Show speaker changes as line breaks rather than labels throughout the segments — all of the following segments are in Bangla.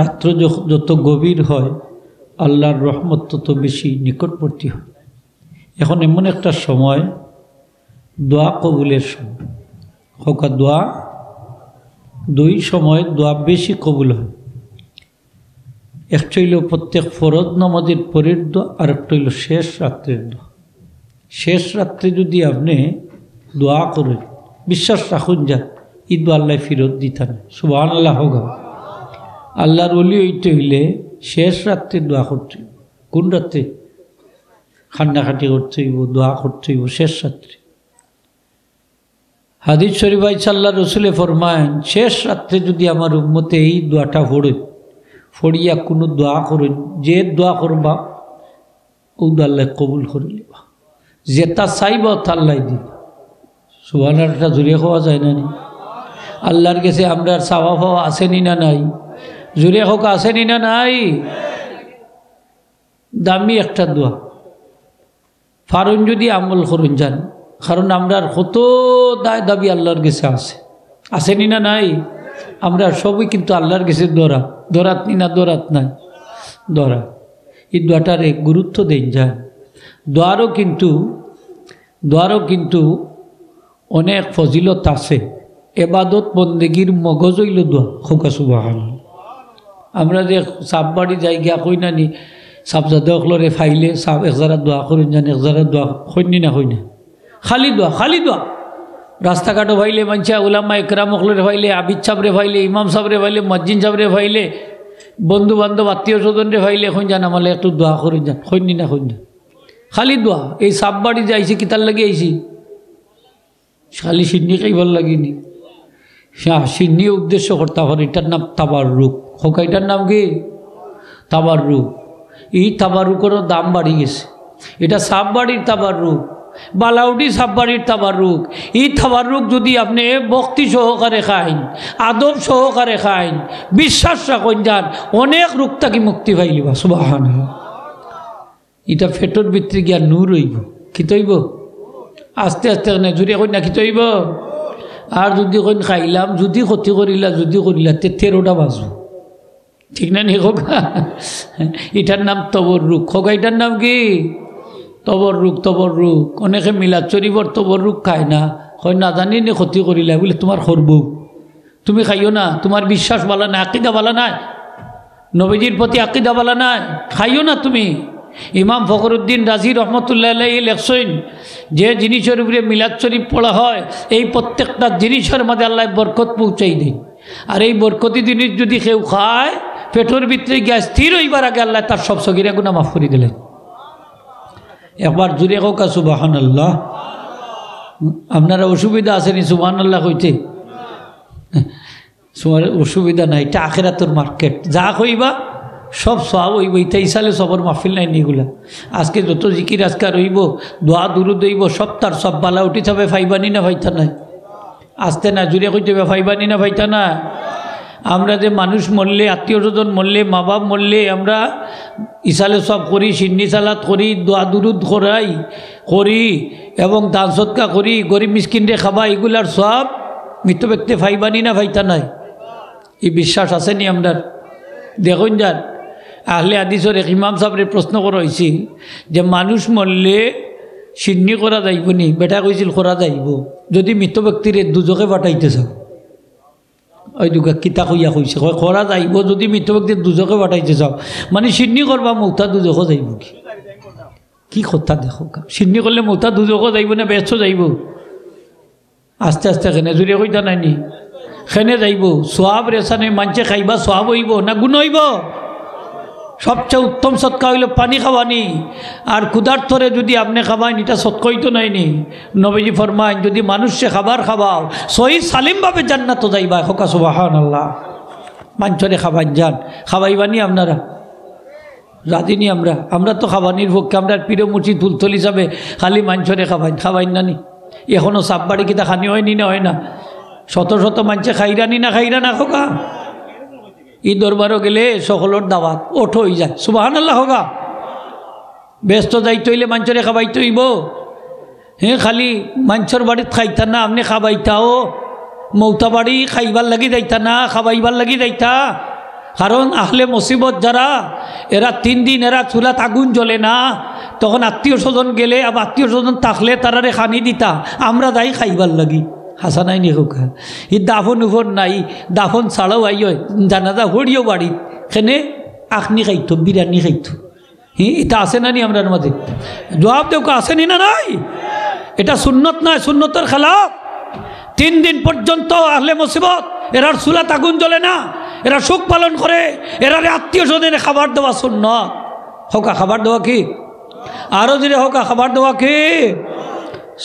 রাত্র যত গভীর হয় আল্লাহর রহমত তত বেশি নিকটবর্তী হয়। এখন এমন একটা সময় দোয়া কবুলের সময়, হোকা দোয়া দুই সময় দোয়া বেশি কবুল হয়। একটা হইল প্রত্যেক ফরজ নামাজের পরের দোয়া, আর একটা হইল শেষ রাত্রের দোয়া। শেষ রাত্রে যদি আপনি দোয়া করেন, বিশ্বাস রাখুন যা এই দোয়া আল্লাহ ফিরত দিতেন। সুবহানাল্লাহ হোক। আল্লাহর ওলি হইতে হইলে শেষ রাত্রে দোয়া করতে হইব। কোন রাত্রে? খান্নাখাটি করতে হইব, দোয়া করতে হইব শেষ রাত্রে। হাদিস শরীফ আল্লাহ রসুলে ফরমায়েন, শেষ রাত্রে যদি আমার উম্মতে এই দোয়াটা পড়ে ফড়িয়া কোনো দোয়া করেন, যে দোয়া করবা ও আল্লাহ কবুল করে নিবা, যেটা চাইবা তা আল্লাহ দিবা। সুবহানাল্লাহটা জুড়ে খাওয়া যায় না নি? আল্লাহর কাছে আমরা চাওয়া পাওয়া আসেনি না নাই? জুড়ে হোক আসেনি না নাই? দামি একটা দোয়া ফারুন যদি আমল করুন যান, কারণ আমরা কত দায় দাবি আল্লাহর কাছে আসেনি না নাই? আমরা সবই কিন্তু আল্লাহর কাছে দরাত নি না, দরাত নাই, দরা। এই দোয়াটারে গুরুত্ব দেন যান। দোয়ারও কিন্তু অনেক ফজিলত আছে। এবাদত বন্দেগীর মগজ হইল দোয়া। খোকা সুবহানাল্লাহ। আমরা যে সাপ বাড়ি যাই গিয়া কই না নি, সাপ যাদরে ফাইলে সাপ একজারা দোয়া করুন যান, একজারা দোয়া কইনি না, কই না, খালি দোয়া, খালি দোয়া। রাস্তাঘাটও ভাইলে মানছা উলামা একরাম অকলরে ভাইলে, আবিদ সাবরে ভাইলে, ইমাম সাবরে ভাইলে, মসজিদ সাবরে ভাইলে, বন্ধু বান্ধব আত্মীয় স্বজনরে ভাইলে কই যান আমালে একটু দোয়া করুন যান, কইনি না, কই না, খালি দোয়া। এই সাপ বাড়ি যাইছি কিতার লাগে আইছি? খালি সিন্নি খাইবার লাগিনি। সিন্নি উদ্দেশ্য করতে পারে। এটার নাম তাবাররুক। হোক, এটার নাম কি? তাবাররুক। এই তাবাররুকেরও দাম বাড়ি গেছে। এটা সাপ বাড়ির তাবাররুক, বালাউডি সাপ বাড়ির তাবাররুক। এই তাবাররুক যদি আপনি ভক্তি সহকারে খাইন, আদব সহকারে খাইন, বিশ্বাস রাখুন যান, অনেক রোগ থাকি মুক্তি পাইলিবা। সুবহানাল্লাহ। এটা ফেটর ভিতরে গিয়া নূর হইব। কি তৈব? আস্তে আস্তে জুড়ে কই না কি তৈব? আর যদি কইন খাইলাম, যদি ক্ষতি করিলা, যদি করিলা, 13টা বাজব। ঠিক না নি? খোকা, এটার নাম তবররুক। খোকা, এটার নাম কি? তবররুক। তবররুক। অনেকে মিলাদ শরীফর তবররুক খায় না, হয় না জানি নি ক্ষতি করিলা বলে তোমার করব, তুমি খাইও না, তোমার বিশ্বাস বালা নাই, আকিদা বালা নাই, নবীজির প্রতি আকিদা বালা নাই, খাইও না তুমি। ইমাম ফখরুদ্দিন রাজি রহমতুল্লাহ আলাইহি লেখছেন, যে জিনিসের উপরে মিলাদ শরীফ পড়া হয় এই প্রত্যেকটা জিনিসের মধ্যে আল্লাহ বরকত পৌঁছাই দেন। আর এই বরকতি জিনিস যদি কেউ খায়, পেটের ভিতরে গিয়ে স্থির হইবার আগে আল্লাহ তার সব সগীরা গুনাহ মাফ করে দিলেন। একবার জুড়ে হোক সুবহানাল্লাহ। আপনারা অসুবিধা আসেনি সুবহানাল্লাহ কইতে? অসুবিধা নাই, এটা আখিরাতের মার্কেট। যা কইবা সব সওয়াব হইব। ইতাই সালে সবর মাহফিল নাই নিগুলা। আজকে যত জিকির আজকার হইব, দোয়া দুরুদ হইব, সব তার সব বালা উঠি যাবে। ফাইবানি না ফাইতা নাই? আসতে না জুড়ে কইতে হবে, ফাইবানি না ফাইতা না? আমরা যে মানুষ মরলে, আত্মীয় স্বজন মরলে, মা বাপ মরলে আমরা ইসালে সব করি, সিন্নি সালাত করি, দোয়া দুরুদ করি এবং দান সদকা করি, গরিব মিসকিনরে খাবা, এগুলার সব মৃত ব্যক্তি ফাইবানি না ফাইতা নাই? এই বিশ্বাস আসেনি আমরা? দেখুন যান, আহলে হাদিসের এক ইমাম সাহেবের প্রশ্ন করা হয়েছিল যে মানুষ মরলে সিন্নি করা যাইব নি? বেটা কইছিল করা যাইব, যদি মৃত ব্যক্তির দুজকে পাঠাইতে চাও। ওই দুগা কিতা কইয়া কইছে, করা যাইব যদি মৃত ব্যক্তির দুজকে পাঠাইতে চাও, মানে সিন্নি করবা মৌতা দুজকে যাইব। কি কথা দেখো, সিন্নি করলে মৌতা দুজকে যাইব না ব্যস্ত যাইব? আস্তে আস্তে খেনে জুড়ে কইতা নাইনি, খেনে যাইব। সোয়াব রেশা নেই, মানছে খাইবা সোয়াব হইব না গুণ হইব? সবচেয়ে উত্তম সৎকা হইল পানি খাওয়ানি। আর ক্ষুধার্থরে যদি আপনি খাবাইন, এটা সৎকই তো নাইনি। নবীজি ফরমাইন, যদি মানুষে খাবার খাওয়াও সহি সালিমভাবে জান্নাত যাইবা। হোকা সুবহানাল্লাহ। মাঞ্চরে খাবার যান, খাওয়াইবানি আপনারা? রাজিনি আমরা তো খাবানির পক্ষে। আমরা প্রিয় মুর্শিদ ফুলতল হিসাবে খালি মাঞ্চরে খাবাইন নানি। এখনও সাপ বাড়ি কিতা খানি হয়নি না? হয় না? শত শত মানছে খাইরানি না, খাইরা না খোকা? এই দরবারও গেলে সকলের দাওয়াত ওঠো হয়ে যায়। সুবহানাল্লাহ হোগা। ব্যস্ত যাইতে হইলে মাঞ্চরে খাবাইতে হইব। হ্যাঁ, খালি মাঞ্চর বাড়িত খাইতা না, আপনি খাবাইতাও। মৌতা বাড়ি খাইবার লাগি যাইতা না, খাবাইবার লাগি যাইতা। কারণ আহলে মুসিবত যারা এরা 3 দিন এরা চুলাত আগুন জ্বলে না, তখন আত্মীয় স্বজন গেলে আবার আত্মীয় স্বজন থাকলে তারারে খানি দিতা, আমরা যাই খাইবার লাগি। হাসা নাই নি হোক ই দাফন উফন নাই, দাফন ছাড়াও আই জানাজা হড়িও বাড়ি সেনে আখনি খাইতো, বিরিয়ানি খাইতো। এটা আছে না নি আমরার মাঝে? জবাব দেও, আসেনি না নাই? এটা সুন্নত নয়, সুন্নতের খেলাফ। 3 দিন পর্যন্ত আহলে মুসিবত এরার চুলাত আগুন জ্বলে না, এরা সুখ পালন করে, এরারে আত্মীয় স্বজনে খাবার দেওয়া সুন্নত। হোকা খাবার দেওয়া কি? আরও যদি হোকা খাবার দেওয়া কি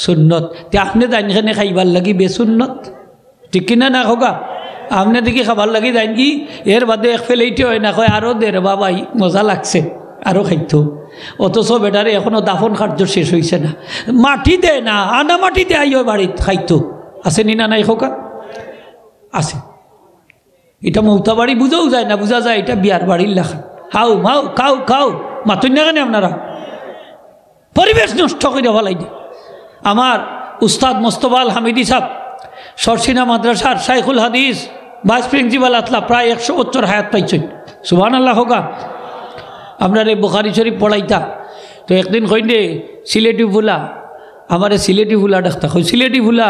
সুন্নত। তে আপনি দাইনখানে খাইবার লাগি বেসুন্নত, ঠিক কিনা না হোকা? আপনি দেখি খাবার লাগি যাইন কি এর বাদে এক ফেলেইতে হয় না, কয় আরও দে রে বাবাই মজা লাগছে, আরও খাইতো। অথচ বেটারে এখনও দাফন কার্য শেষ হয়েছে না, মাটি দেয় না, আনা মাটি দেয় আই বাড়িত খাইতো। আছে নি না নাই হোকা? আছে। এটা মৌতা বাড়ি বুঝাও যায় না, বুঝা যায় এটা বিয়ার বাড়ির লেখা। হাও মাও খাও খাও মাতুন না কেন আপনারা? পরিবেশ নষ্ট করে ফেলাই দিয়ে। আমার উস্তাদ মোস্তফা আল হামিদি সাহেব সরসিনা মাদ্রাসার শাইখুল হাদিস ভাইস প্রিন্সিপাল আতলা, প্রায় 100 বছর হায়াত পাইছেন। সুবহানাল্লাহ হোকা। আপনার এই বুখারী শরীফ পড়াইতা তো একদিন কইলে সিলেটি ফুলা, আমার সিলেটি ফুলা ডাক্তা কই সিলেটি ফুলা,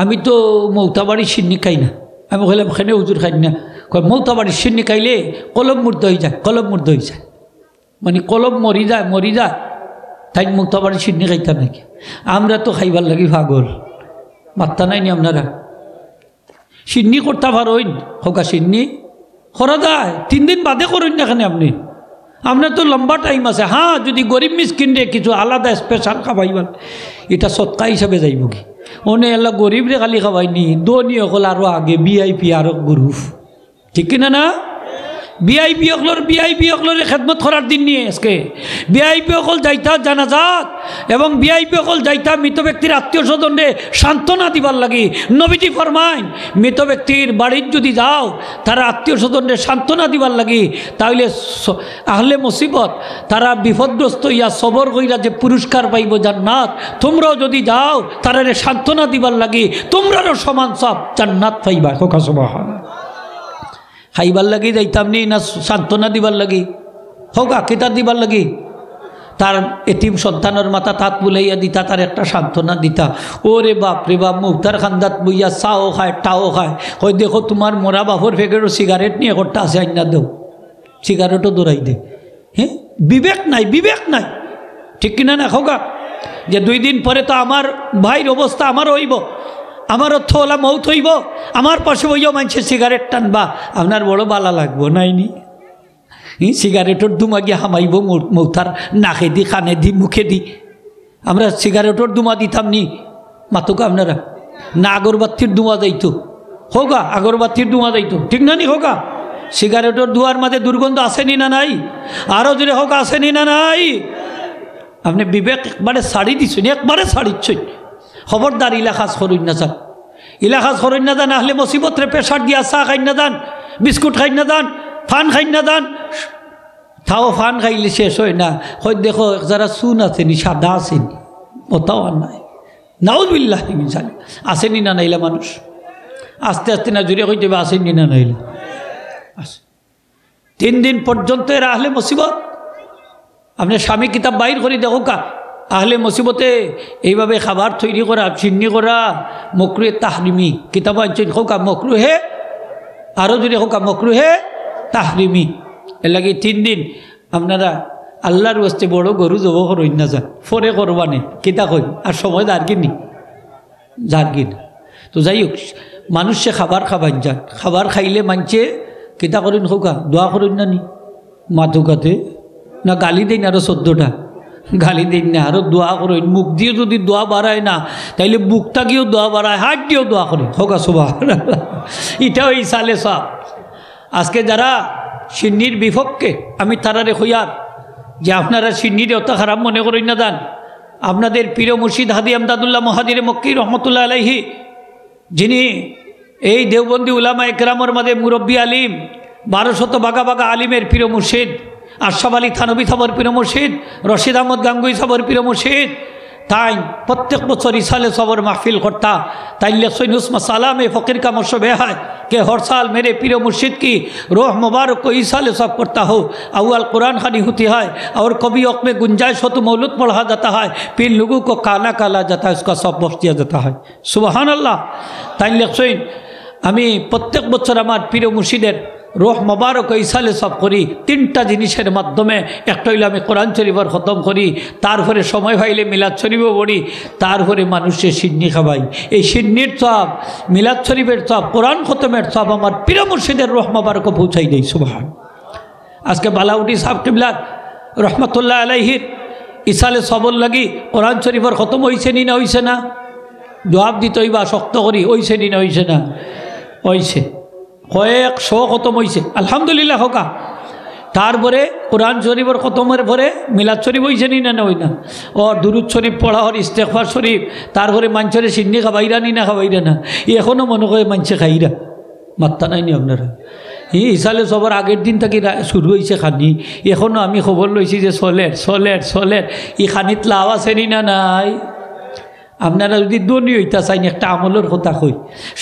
আমি তো মৌতাবাড়ি সিন্নি খাই না। আমি কইলাম খেনে হুজুর খাই না? কয় মৌতাবাড়ি সিন্নি খাইলে কলম মুর্দ হয়ে যায়, কলম মুর্দ হয়ে যায়, মানে কলম মরি যায়, মরি যায়। তাই মৌতাবাড়ি সিন্নি খাইতা নাকি? আমরা তো খাইবার লাগি পাগল, মাত্তা নাই নি আপনারা? সিন্নি করতে পারেন হোকা? সিন্নি করা যায়, 3 দিন বাদে করেন না এখানে আপনি? আপনার তো লম্বা টাইম আছে। হ্যাঁ, যদি গরিব মিসকিন রে কিছু আলাদা স্পেশাল খাবাইবার, এটা সৎকা হিসাবে যাইব কি? ওনে এলা গরিব রে খালি খাবাইনি, দনি অকল আরও আগে ভিআইপি আরও গ্রুপ, ঠিক কিনা না? ভিআইপি অকলরে খেদমত করার দিন নিয়ে আজকে ভিআইপি অকল যাইতা জানাজাত, এবং ভিআইপি অকল যাইতা মৃত ব্যক্তির আত্মীয় স্বজনরে সান্ত্বনা দিবার লাগি। নবীজি ফরমাইন, মৃত ব্যক্তির বাড়ির যদি যাও তারা আত্মীয় স্বজনরে সান্ত্বনা দিবার লাগি, তাহলে আহলে মুসিবত তারা বিপদগ্রস্ত ইয়া সবর কইরা যে পুরস্কার পাইব জান্নাত, তোমরাও যদি যাও তারারে সান্ত্বনা দিবার লাগি, তোমরারও সমান সব জান্নাত পাইবা। হোকা সুবহানাল্লাহ। খাইবার লাগি যাইতাম নি না সান্ত্বনা দিবার লাগি? হোকা কিতা দিবার লাগি? তার এতিম সন্তানের মাথা তাত বুলাইয়া দিতা, তার একটা সান্ত্বনা দিতা। ওরে বাপ রে বাপ, মুক্তার খান্দাত বইয়া চাও খায়, টাও খায়, কই দেখো তোমার মোরা বাপর ফেকেরও সিগারেট নিয়ে করতে আসে, আইনা দেও, সিগারেটও দৌড়াই দে। হ্যাঁ, বিবেক নাই, বিবেক নাই, ঠিক কিনা না হোকা? যে 2 দিন পরে তো আমার ভাইয়ের অবস্থা আমারও হইব, আমার অর্থওয়ালা মৌত হইব, আমার পাশে বইও মানছে সিগারেট টানবা, আপনার বড় বালা লাগবো নাইনি? সিগারেটর দুমা গিয়ে হামাইব মৌতার নাকে দি, কানে দি, মুখে দি। আমরা সিগারেটর দুমা দিতাম নি মাতুকা আপনারা? না আগরবাতির দুমা যাইতো হোগা, আগরবাতির দুমা যাইতো, ঠিক না নি হোগা? সিগারেটর দুয়ার মাঝে দুর্গন্ধ আসেনি না নাই? আরও জোরে হোক আসেনি না নাই? আপনি বিবেক একবারে ছাড়ি দিচ্ছেন, একবারে ছাড়িচ্ছেন। খবরদার ইলাকাজ করুন না যান, ইলাকাজ করুন না যান। আহলে মুসিবতরে প্রেশার দিয়া চা খাই না যান, বিস্কুট খাই না যান, ফান খাই না যান। তাও ফান খাইলে শেষ হয় না, হয় দেখো যারা চুন আছেনি, সাদা আসেনি, ওটাও আর নাই। নাউযুবিল্লাহ মিন যালিক। আসেনি না নাইলা মানুষ? আস্তে আস্তে না জুড়ে কইতে হবে আসেনি না নাইলা? আসে। 3 দিন পর্যন্ত এরা আহলে মুসিবত। আপনি স্বামী কিতাব বাইর করে দেখো কা, আহলে মুসিবতে এইভাবে খাবার তৈরি করা, চিন্নি করা, মকরুহে তাহরিমি কিতাব আনছেন হোকা, মকরুহে, আরও যদি হোকা মকরুহে তাহরিমি। এর লাগে 3 দিন আপনারা আল্লাহর ওয়াস্তে বড় গরু জব করইন না যান, ফরে করবানে কিতা কই আর সময় দাঁড়িনি জারগিন। তো যাই হোক, মানুষে খাবার খাবান যান, খাবার খাইলে মানছে কিতা করেন হোকা, দোয়া করেন না নি মাথুকাতে, না গালি দেন আরও 14টা গালি দিন না, আরও দোয়া করেন। মুখ দিয়ে যদি দোয়া বাড়ায় না, তাইলে বুকটা গিয়েও দোয়া বাড়ায়, হাত দিয়েও দোয়া করে হোকা সুবহানাল্লাহ। এটাও এই সালে সব। আজকে যারা সিন্নির বিপক্ষে, আমি তারারে হইয়ার যে আপনারা সিন্নির অত খারাপ মনে করেন না যান। আপনাদের পীর মুর্শিদ হাদি আমদাদুল্লাহ মহাদিরে মক্কি রহমতুল্লাহ আলাইহি, যিনি এই দেওবন্দি উলামা একরামের মাঝে মুরব্বী আলিম, 1200 বাগা বাগা আলিমের পীর মুর্শিদ, আশরাফ আলী থানবী সাবর পীর মুর্শিদ, রশিদ আহমদ গাঙ্গুই সাবর পীর মুর্শিদ, তাই প্রত্যেক বছর ইসালে সবর মাহফিল করতা তাইলে सैनुस्मा सालाम फ़कीर का मशबे है कि हर साल मेरे पीर मुर्शिद की रोह मुबारक को इसाले सब करता हो। अव्वल कुरान खानी होती है और कभी वक्त में गुंजाइश हो तो मौलूद पढ़ा जाता है, फिर लोगों को काला काला जाता है, उसका सब बख्श दिया जाता है। सुबहान अल्लाह। ताइले सैन আমি প্রত্যেক বছর আমার পীর মুর্শিদের রোহ মোবারক ইসালে সব করি তিনটা জিনিসের মাধ্যমে। একটা হইলে আমি কোরআন শরীফের খতম করি, তারপরে সময় হইলে মিলাদ শরীফও পড়ি, তারপরে মানুষের সিন্নি খাওয়াই। এই সিন্নির সব, মিলাদ শরীফের সব, কোরআন খতমের সব আমার পীর মুর্শিদের রোহ মোবারকও পৌঁছাই দেই। সুবহান। আজকে বালাউটি সাহেব কিবলা রহমতুল্লাহ আলাইহির ইসালে সবর লাগি কোরআন শরীফের খতম হইছে নি না হইছে না? জবাব দিতে হইবা শক্ত করি, হইছে নি না হইছে না? হইছে, কয়েকশো খতম হয়েছে আলহামদুলিল্লাহ হোকা। তারপরে কোরআন শরীফের খতমের পরে মিলাদ শরীফ হয়েছে নি না ওই না? ও দুরুদ শরীফ পড়া হর, ইস্তেগফার শরীফ, তারপরে মানুষের সিন্নি খাবাইরা নি না খাবাইরা না? এখনও মনে করে মানুষে খাইরা মাত্তা নাই নি আপনারা? ইসালে সবার আগের দিন থেকে শুরু হয়েছে খানি, এখনও আমি খবর লইছি যে চলের চলের চলের। ই খানিত লাভ আছে নি না নাই? আপনারা যদি ধনী হইতা চাই একটা আমলের কথা কই,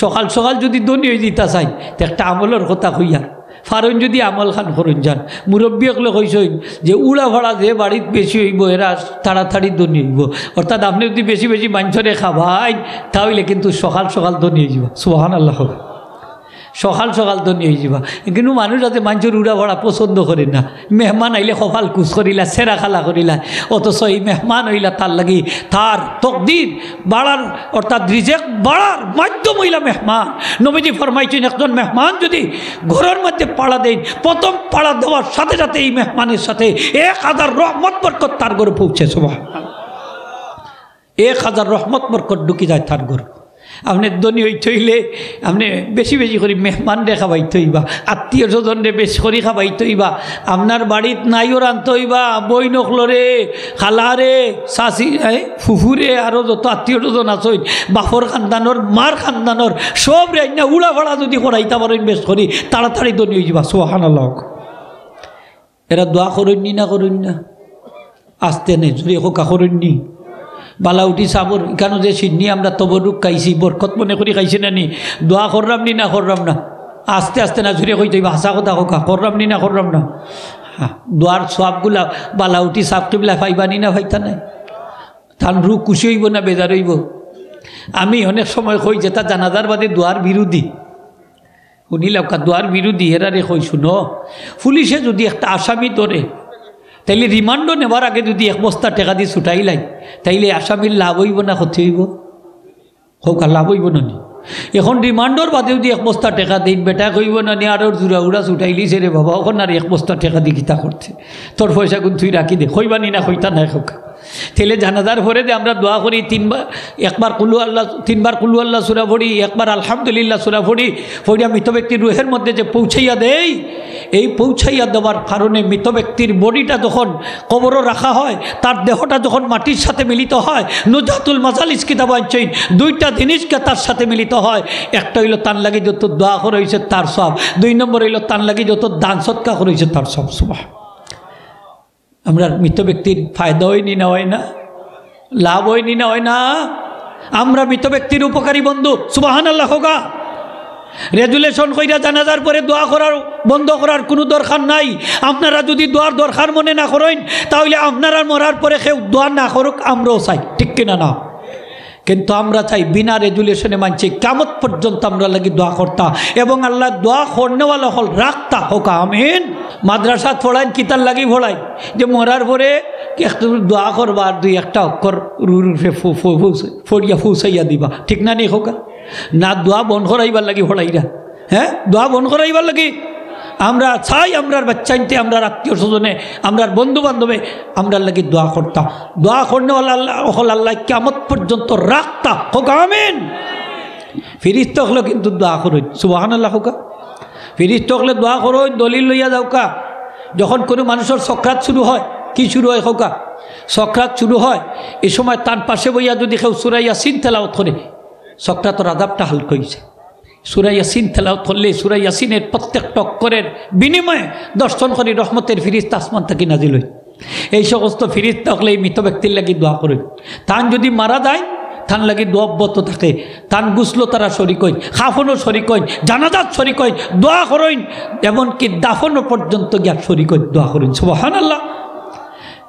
সকাল সকাল যদি ধনী হয়ে দিতা চাই তো একটা আমলের কথা কইয়া ফারুন যদি আমল খান করুন যান। মুরব্বী একলে কইসইন যে উড়া ভাড়া যে বাড়িত বেশি হইব এরা তাড়াতাড়ি ধনী হইব। অর্থাৎ আপনি যদি বেশি বেশি মানুষরে খাবাই তাহলে কিন্তু সকাল সকাল ধনী হয়ে যাব। সুবহানাল্লাহ। সকাল সকাল ধনী হয়ে যাবা। কিন্তু মানুষ যাতে মানুষের উড়া ভাড়া পছন্দ করে না। মেহমান আইলে কপাল কুচ করিলা, সেরা খালা করিলা, অথচ এই মেহমান হইলা তার লাগি তার তকদির বাড়ার অর্থাৎ রিজেক বাড়ার মাধ্যম হইলা মেহমান। নবীজি ফরমাইছেন একজন মেহমান যদি ঘরের মধ্যে পাড়া দেন, প্রথম পাড়া দেওয়ার সাথে সাথে এই মেহমানের সাথে 1000 রহমত বরকত তার ঘরে পৌঁছে। সুবহানাল্লাহ। 1000 রহমত বরকত ঢুকি যায় তার ঘর। আপনি ধনী হইতে হইলে আপনি বেশি বেশি করে মেহমান রে খাবাইতে হইবা, আত্মীয় স্বজন রে বেশি করে খাবাইতে হইবা। আপনার বাড়িত নাইও রানতে হইবা, বই নখলরে, খালারে, শাশি, ফুফুরে, আরও যত আত্মীয় স্বজন আসইন, বাপর খানদানোর, মার খানদানোর সব রে না উড়া ভাড়া যদি করাইতে পারেন বেশ করি তাড়াতাড়ি ধনী হয়ে যাবা। সুবহানাল্লাহ। এরা দোয়া করেননি না করেন না? আসতে নেই যদি হোকা করেননি। বালাউটি সাবর এখানে যে সিন্নি আমরা তবরুক খাইছি, বরকত মনে করি খাইছি না নি? দোয়া করলাম নি না করলাম না? আস্তে আস্তে না জুড়ে কইতে হাসা কথা হোকা, করলাম নি না করলাম না? হ্যাঁ, দোয়ার সবগুলা বালাউটি সাব কিবলা ফাইবানি না ফাইতা নাই? তার রু খুশি হইব না বেজার হইব? আমি অনেক সময় কই যে তা জানাজার বাদে দোয়ার বিরোধী শুনিলাম কা দোয়ার বিরোধী হেরারে কই শুনো, পুলিশে যদি একটা আসামি ধরে তাইলে রিমান্ডও নেবার আগে যদি 1 বস্তা টাকা দিয়ে ছুটাইলাই তাইলে আসামির লাভ হইব না ক্ষতি হইব? হোক লাভ হইব না নি? এখন রিমান্ডর বাদে যদি 1 বস্তা টাকা দিন বেটা কইব না নি আরও জুড়া উড়া ছুটাইলিছে রে বাবা, ওখানে আর 1 বস্তা টাকা দিয়ে গীতা করছে, তোর পয়সা গুণ তুই রাখি দে, কইবানি না কইতা নাই হোক। তাহলে জানাজার পরে যে আমরা দোয়া করি 3 বার, 1 বার কুলু আল্লাহ, 3 বার কুলু আল্লাহ সূরা পড়ি, 1 বার আলহামদুলিল্লাহ সূরা পড়ি, পড়িয়া মৃত ব্যক্তির রুহের মধ্যে যে পৌঁছাইয়া দেই, এই পৌঁছাইয়া দেওয়ার কারণে মৃত ব্যক্তির বডিটা যখন কবরও রাখা হয়, তার দেহটা যখন মাটির সাথে মিলিত হয়, নুজাতুল মাজালিস কিতাব আনছেন 2টা জিনিসকে তার সাথে মিলিত হয়। একটা হইল তার লাগি যত দোয়া করা হয়েছে তার সব, 2 নম্বর হইল তার লাগি যত দান সৎকা করা হয়েছে তার সব। সুবহান। আমরা মৃত ব্যক্তির ফায়দা হয়নি না হয় না? লাভ হয়নি না হয় না? আমরা মৃত ব্যক্তির উপকারী বন্ধু। সুবহানাল্লাহ হোগা। রেজুলেশন কইরা জানাজার পরে দোয়া করার বন্ধ করার কোনো দরকার নাই। আপনারা যদি দোয়ার দরকার মনে না করেন তাহলে আপনারা মরার পরে কেউ দোয়া না করুক, আমরাও চাই, ঠিক কিনা না? কিন্তু আমরা চাই বিনা রেজুলেশনে মানছি কিয়ামত পর্যন্ত আমরা লাগি দোয়া করতা, এবং আল্লাহ দোয়া করনেওয়ালা হল রাখতা হোক। আমিন। মাদ্রাসাত পড়াইন কিতার লাগি পড়াই যে মরার পরে একটু দোয়া করবা আর 2-1টা অক্ষর রুফে ফড়িয়া ফুসাইয়া দিবা, ঠিক না নি হোক? না দোয়া বন করাইবার লাগি পড়াইরা, হ্যাঁ দোয়া বন করাইবার লাগি। আমরা চাই আমরার বাচ্চাইতে, আমরার আত্মীয় স্বজনে, আমরার বন্ধু বান্ধবে আমরার লাগি দোয়া করতাম। দোয়া করনেওয়ালা আল্লাহ কিয়ামত পর্যন্ত রাখতা হোক। আমিন। ফিরিস্ত হলে কিন্তু দোয়া করুন। সুবহানাল্লাহ হোক। ফিরিস্ত হলে দোয়া করুন, দলিল লইয়া যাওকা। যখন কোনো মানুষের সক্রাত শুরু হয়, কি শুরু হয় হোকা? সক্রাত শুরু হয়, এই সময় তার পাশে বইয়া যদি কেউ সূরা ইয়াসিন তেলাওয়াত করে, সক্রাতের আযাবটা হালকা হয়েছে। সূরা ইয়াসিন তেলাওয়াত করলে সূরা ইয়াসিনের প্রত্যেকটা অক্ষরের বিনিময়ে 10 জন করে রহমতের ফিরিস্তা আসমান থেকে নাজিল হয়। এই সমস্ত ফিরিস্তা হলে এই মৃত ব্যক্তির লাগি দোয়া করেন। তান যদি মারা যায় তান লাগি দোয়া অব্যাহত থাকে, তান গুসলো তারা শরিক হইন, খাফনও শরিক হইন, জানাজাত শরিক হইন, দোয়া করেন, এমনকি দাফনও পর্যন্ত গিয়া শরিক হইন, দোয়া করেন। সুবহানাল্লাহ।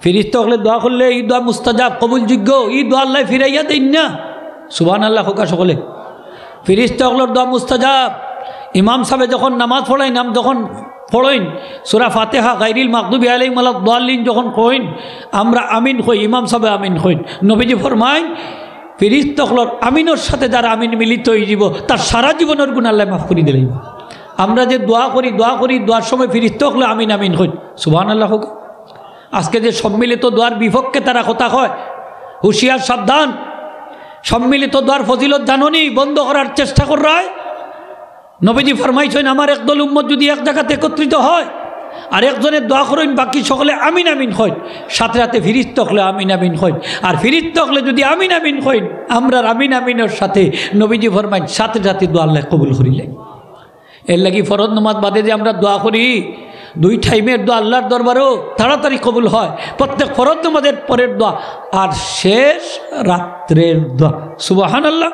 ফিরিস্তা হলে দোয়া করলে এই দোয়া মুস্তাজাব কবুলযোগ্য, এই দোয়া আল্লাহ ফিরাইয়া দেন না। সুবহানাল্লাহ হোকা সকলে। ফিরিস্তা হলের দোয়া মুস্তাজাব। ইমাম সাহেব যখন নামাজ পড়াই নাম যখন পড়েন সূরা ফাতিহা গায়রিল মাগদুবি আলাইহিম ওয়ালাদ দাল্লিন যখন কইন আমরা আমিন কই, ইমাম সাহেব আমিন কইন। নবীজি ফরমায় ফিরিস্তা হলর আমিনের সাথে যারা আমিন মিলিত হয়ে যাব তার সারা জীবনের গুনাহ আল্লাহ মাফ করে দিলেন। আমরা যে দোয়া করি দোয়ার সময় ফিরিস্তা হলে আমিন আমিন কইন। সুবহানাল্লাহ হোক। আজকে যে সম্মিলিত দোয়ার বিপক্ষে তারা কথা কয়, হুঁশিয়ার সাবধান। সম্মিলিত দোয়ার ফজিলত জাননি, বন্ধ করার চেষ্টা কর রায়। নবীজি ফরমাইছেন আমার একদল উম্মত যদি এক জায়গাতে একত্রিত হয় আর একজনের দোয়া করেন বাকি সকলে আমিন আমিন হয়, সাথে সাথে ফিরিস্তা হলে আমিন আমিন হয়। আর ফিরিস্তা হলে যদি আমিন আমিন হয় আমরা আমিন আমিনের সাথে নবীজি ফরমাইন সাথে সাথে দোয়া আল্লাহ কবুল করিলেন। এর লাগি ফরজ নামাজ বাদে যে আমরা দোয়া করি, 2 টাইমের দোয়া আল্লাহর দরবারও তাড়াতাড়ি কবুল হয়, প্রত্যেক ফরজ নামাজের পরের দোয়া আর শেষ রাত্রের দোয়া। সুবহানাল্লাহ।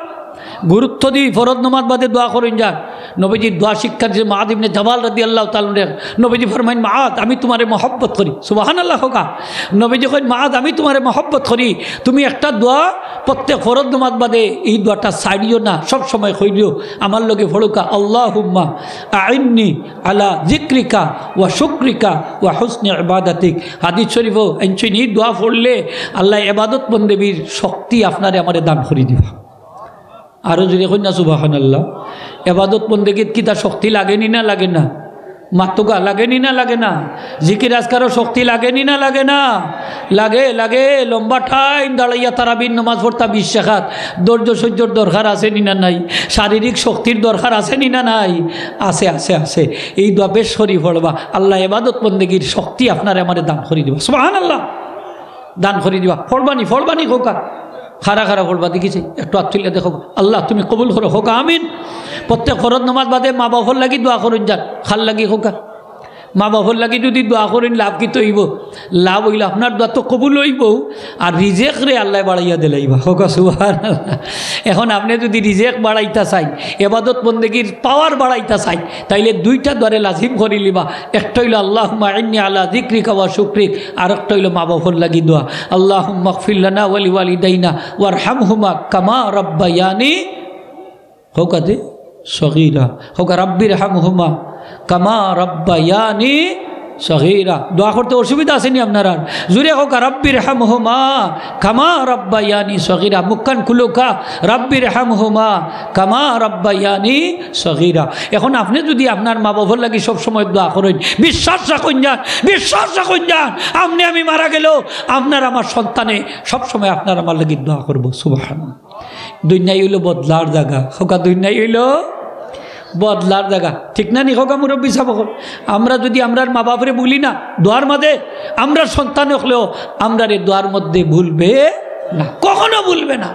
গুরুত্ব দিই ফরজ নামাজ বাদে দোয়া করেন যান। নবীজির দোয়া শিক্ষা দিয়েছে মুআদ ইবনে জাবাল রাদিয়াল্লাহু তাআলা। নবীজি ফরমাইন মুআদ আমি তোমারে মহব্বত করি। সুবহানাল্লাহ হোকা। নবীজি কইন মুআদ আমি তোমারে মহব্বত করি, তুমি একটা দোয়া প্রত্যেক ফরজ নামাজ বাদে এই দোয়াটা ছাড়িও না, সব সময় কইরিও আমার লগে পড়ুকা আল্লাহুম্মা আইন্নি আলা যিকরিকা ওয়া শুকরিকা ওয়া হুসনি ইবাদাতিক। হাদিস শরীফও এনচিনি দোয়া পড়লে আল্লাহ ইবাদত বন্দেগীর শক্তি আপনারে আমারে দান করে দিবা। আরও যদি কই না সুবহানাল্লাহ। এবাদত বন্দেগীত কি তার শক্তি লাগেনি না লাগে না? মাতুকা লাগেনি না লাগে না? জিকির আজকারও শক্তি লাগেনি না লাগে না? লাগে লাগে। লম্বা টাইম দাঁড়াইয়া তারাবির নামাজ পড়তা 20 রাকাত, ধৈর্য সহ্যর দরকার আছে নি না নাই? শারীরিক শক্তির দরকার আছে নি না নাই? আছে আছে আছে। এই দোয়া বেশ করি পড়বা, আল্লাহ এবাদত বন্দেগীর শক্তি আপনার আমারে দান করে দিবা। সুবহানাল্লাহ। দান করে দিবা। ফড়বানি হোকা খারা খারা পড়বা দেখিছি একটু আত্মীয় দেখো আল্লাহ তুমি কবুল করো হোক আমিন। প্রত্যেক ফরজ নামাজ বাদে মা বাবার লাগি দোয়া করুন যান, খাল লাগি হোকা। মা বাবার লাগি যদি দোয়া করেন লাভ কি তো হইব? লাভ হইলে আপনার দোয়া তো কবুল হইব আর রিজেক রে আল্লাহ বাড়াইয়া দিলাইবা হোকা। সুবহানাল্লাহ। এখন আপনি যদি রিজেক বাড়াইতা চাই, এবাদত বন্দেগীর পাওয়ার বাড়াইতা চাই, তাইলে 2টা দোয়ারে লাজিম করে লিবা। একটা হইল আল্লাহুম্মা ইন্নী আলা যিকরিকা ওয়া শুকরিক, আর একটা হইল মা বাবার লাগি দোয়া আল্লাহুম্মা গফির লানা ওয়া লিওয়ালিদাইনা ওয়ারহামহুমা কামা রাব্বায়ানি হোকাতে সগীরা হোকা রাব্বির হামহুমা কামা রাব্বায়ানি সগীরা। দোয়া করতে অসুবিধা আসেনি আপনার? আর জুড়ে হোক রাব্বির হামহুমা কামা রাব্বায়ানি সগীরা। মুক্কান খুলুকা রাব্বির হামহুমা কামা রাব্বায়ানি সগীরা। এখন আপনি যদি আপনার মা বাবার লাগি সবসময় দোয়া করেন, বিশ্বাস রাখুন যান আপনি আমি মারা গেলেও আপনার আমার সন্তানে সবসময় আপনার আমার লাগি দোয়া করবো। সুবহানাল্লাহ। দুনিয়াই হইল বদলার জায়গা হোকা, দুনিয়াই হইল বদলার জায়গা, ঠিক না নি হোকা মুরব্বী সাহেব? আমরা যদি আমরার মা বাপরে ভুলি না দোয়ার মধ্যে, আমরা সন্তান হলেও আমরা রে দোয়ার মধ্যে ভুলবে না, কখনো ভুলবে না।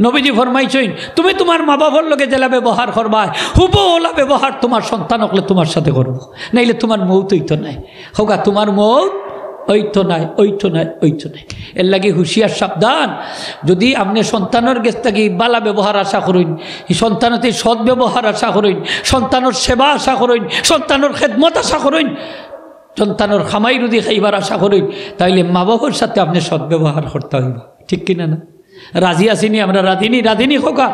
নবীজি ফরমাইছেন তুমি তোমার মা বাবার লগে জেলা ব্যবহার করবা হুবহু ব্যবহার তোমার সন্তান হলে তোমার সাথে করবো, নাইলে তোমার মৌত হইতো নাই হোকা, তোমার মৌত ওইতো নাই। এর লাগে হুঁশিয়ার সাবধান। যদি আপনি সন্তানের গেছ থাকি বালা ব্যবহার আশা করেন, সন্তানতে সৎ ব্যবহার আশা করেন, সন্তানের সেবা আশা করেন, সন্তানের খেদমত আশা করেন, সন্তানের খামাই রুদি খাইবার আশা করেন, তাইলে মা বাবার সাথে আপনি সৎ ব্যবহার করতে হইব, ঠিক কিনা না? রাজি আসিনি আমরা? রাধিনী হোকা,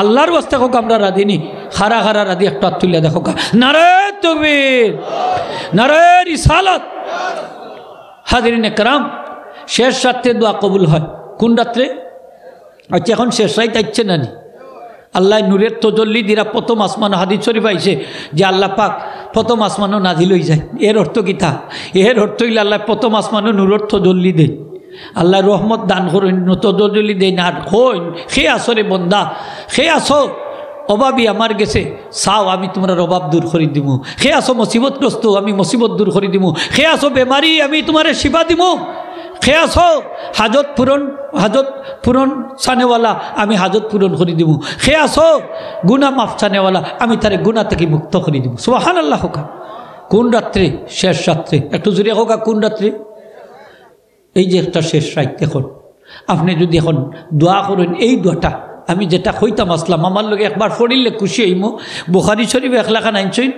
আল্লাহর বাস্তে হোক আমরা রাধিনী। খারা রাধি একটা তুলে দেখো নারে তাকবীর, নারে রিসালাত। হাজিরিন একরাম, শেষ রাত্রে দোয়া কবুল হয় কোন রাত্রে? আচ্ছা এখন শেষ রাত আইছে নানি? আল্লাহ নূরের তজল্লি দিরা প্রথম আসমানো হাদিস শরীফ আইছে যে আল্লাহ পাক প্রথম আসমানো নাজিল হয়ে যায়। এর অর্থ কিতা? এর অর্থ হইলে আল্লাহ প্রথম আসমানো নূরের তজল্লি দেয়, আল্লাহ রহমত দান করেন, তজল্লি দেয় না। আর হইন সে আসরে বন্দা, সে আসো অভাবী আমার গেছে, চাও আমি তোমার অভাব দূর করে দিব। সে আসো মুসিবতগ্রস্ত, আমি মুসিবত দূর করে দিব। সে আসো বেমারি, আমি তোমার শিফা দিব। সে আসো হাজত পূরণ চানেওয়ালা, আমি হাজত পূরণ করে দিব। সে আসো গুনাহ মাফ চানেওয়ালা, আমি তারে গুনাহ থেকে মুক্ত করে দিব। সুবহানাল্লাহ হোকা। কোন রাত্রে? শেষ রাত্রে। একটু জোরে হোকা কোন রাত্রে? এই যে একটা শেষ রাত এখন আপনি যদি এখন দোয়া করেন এই দোয়াটা আমি যেটা কইতাম আসলাম আমার লগে একবার পড়িলে খুশি হইমো বুখারী শরীফ 1,000 আনছেন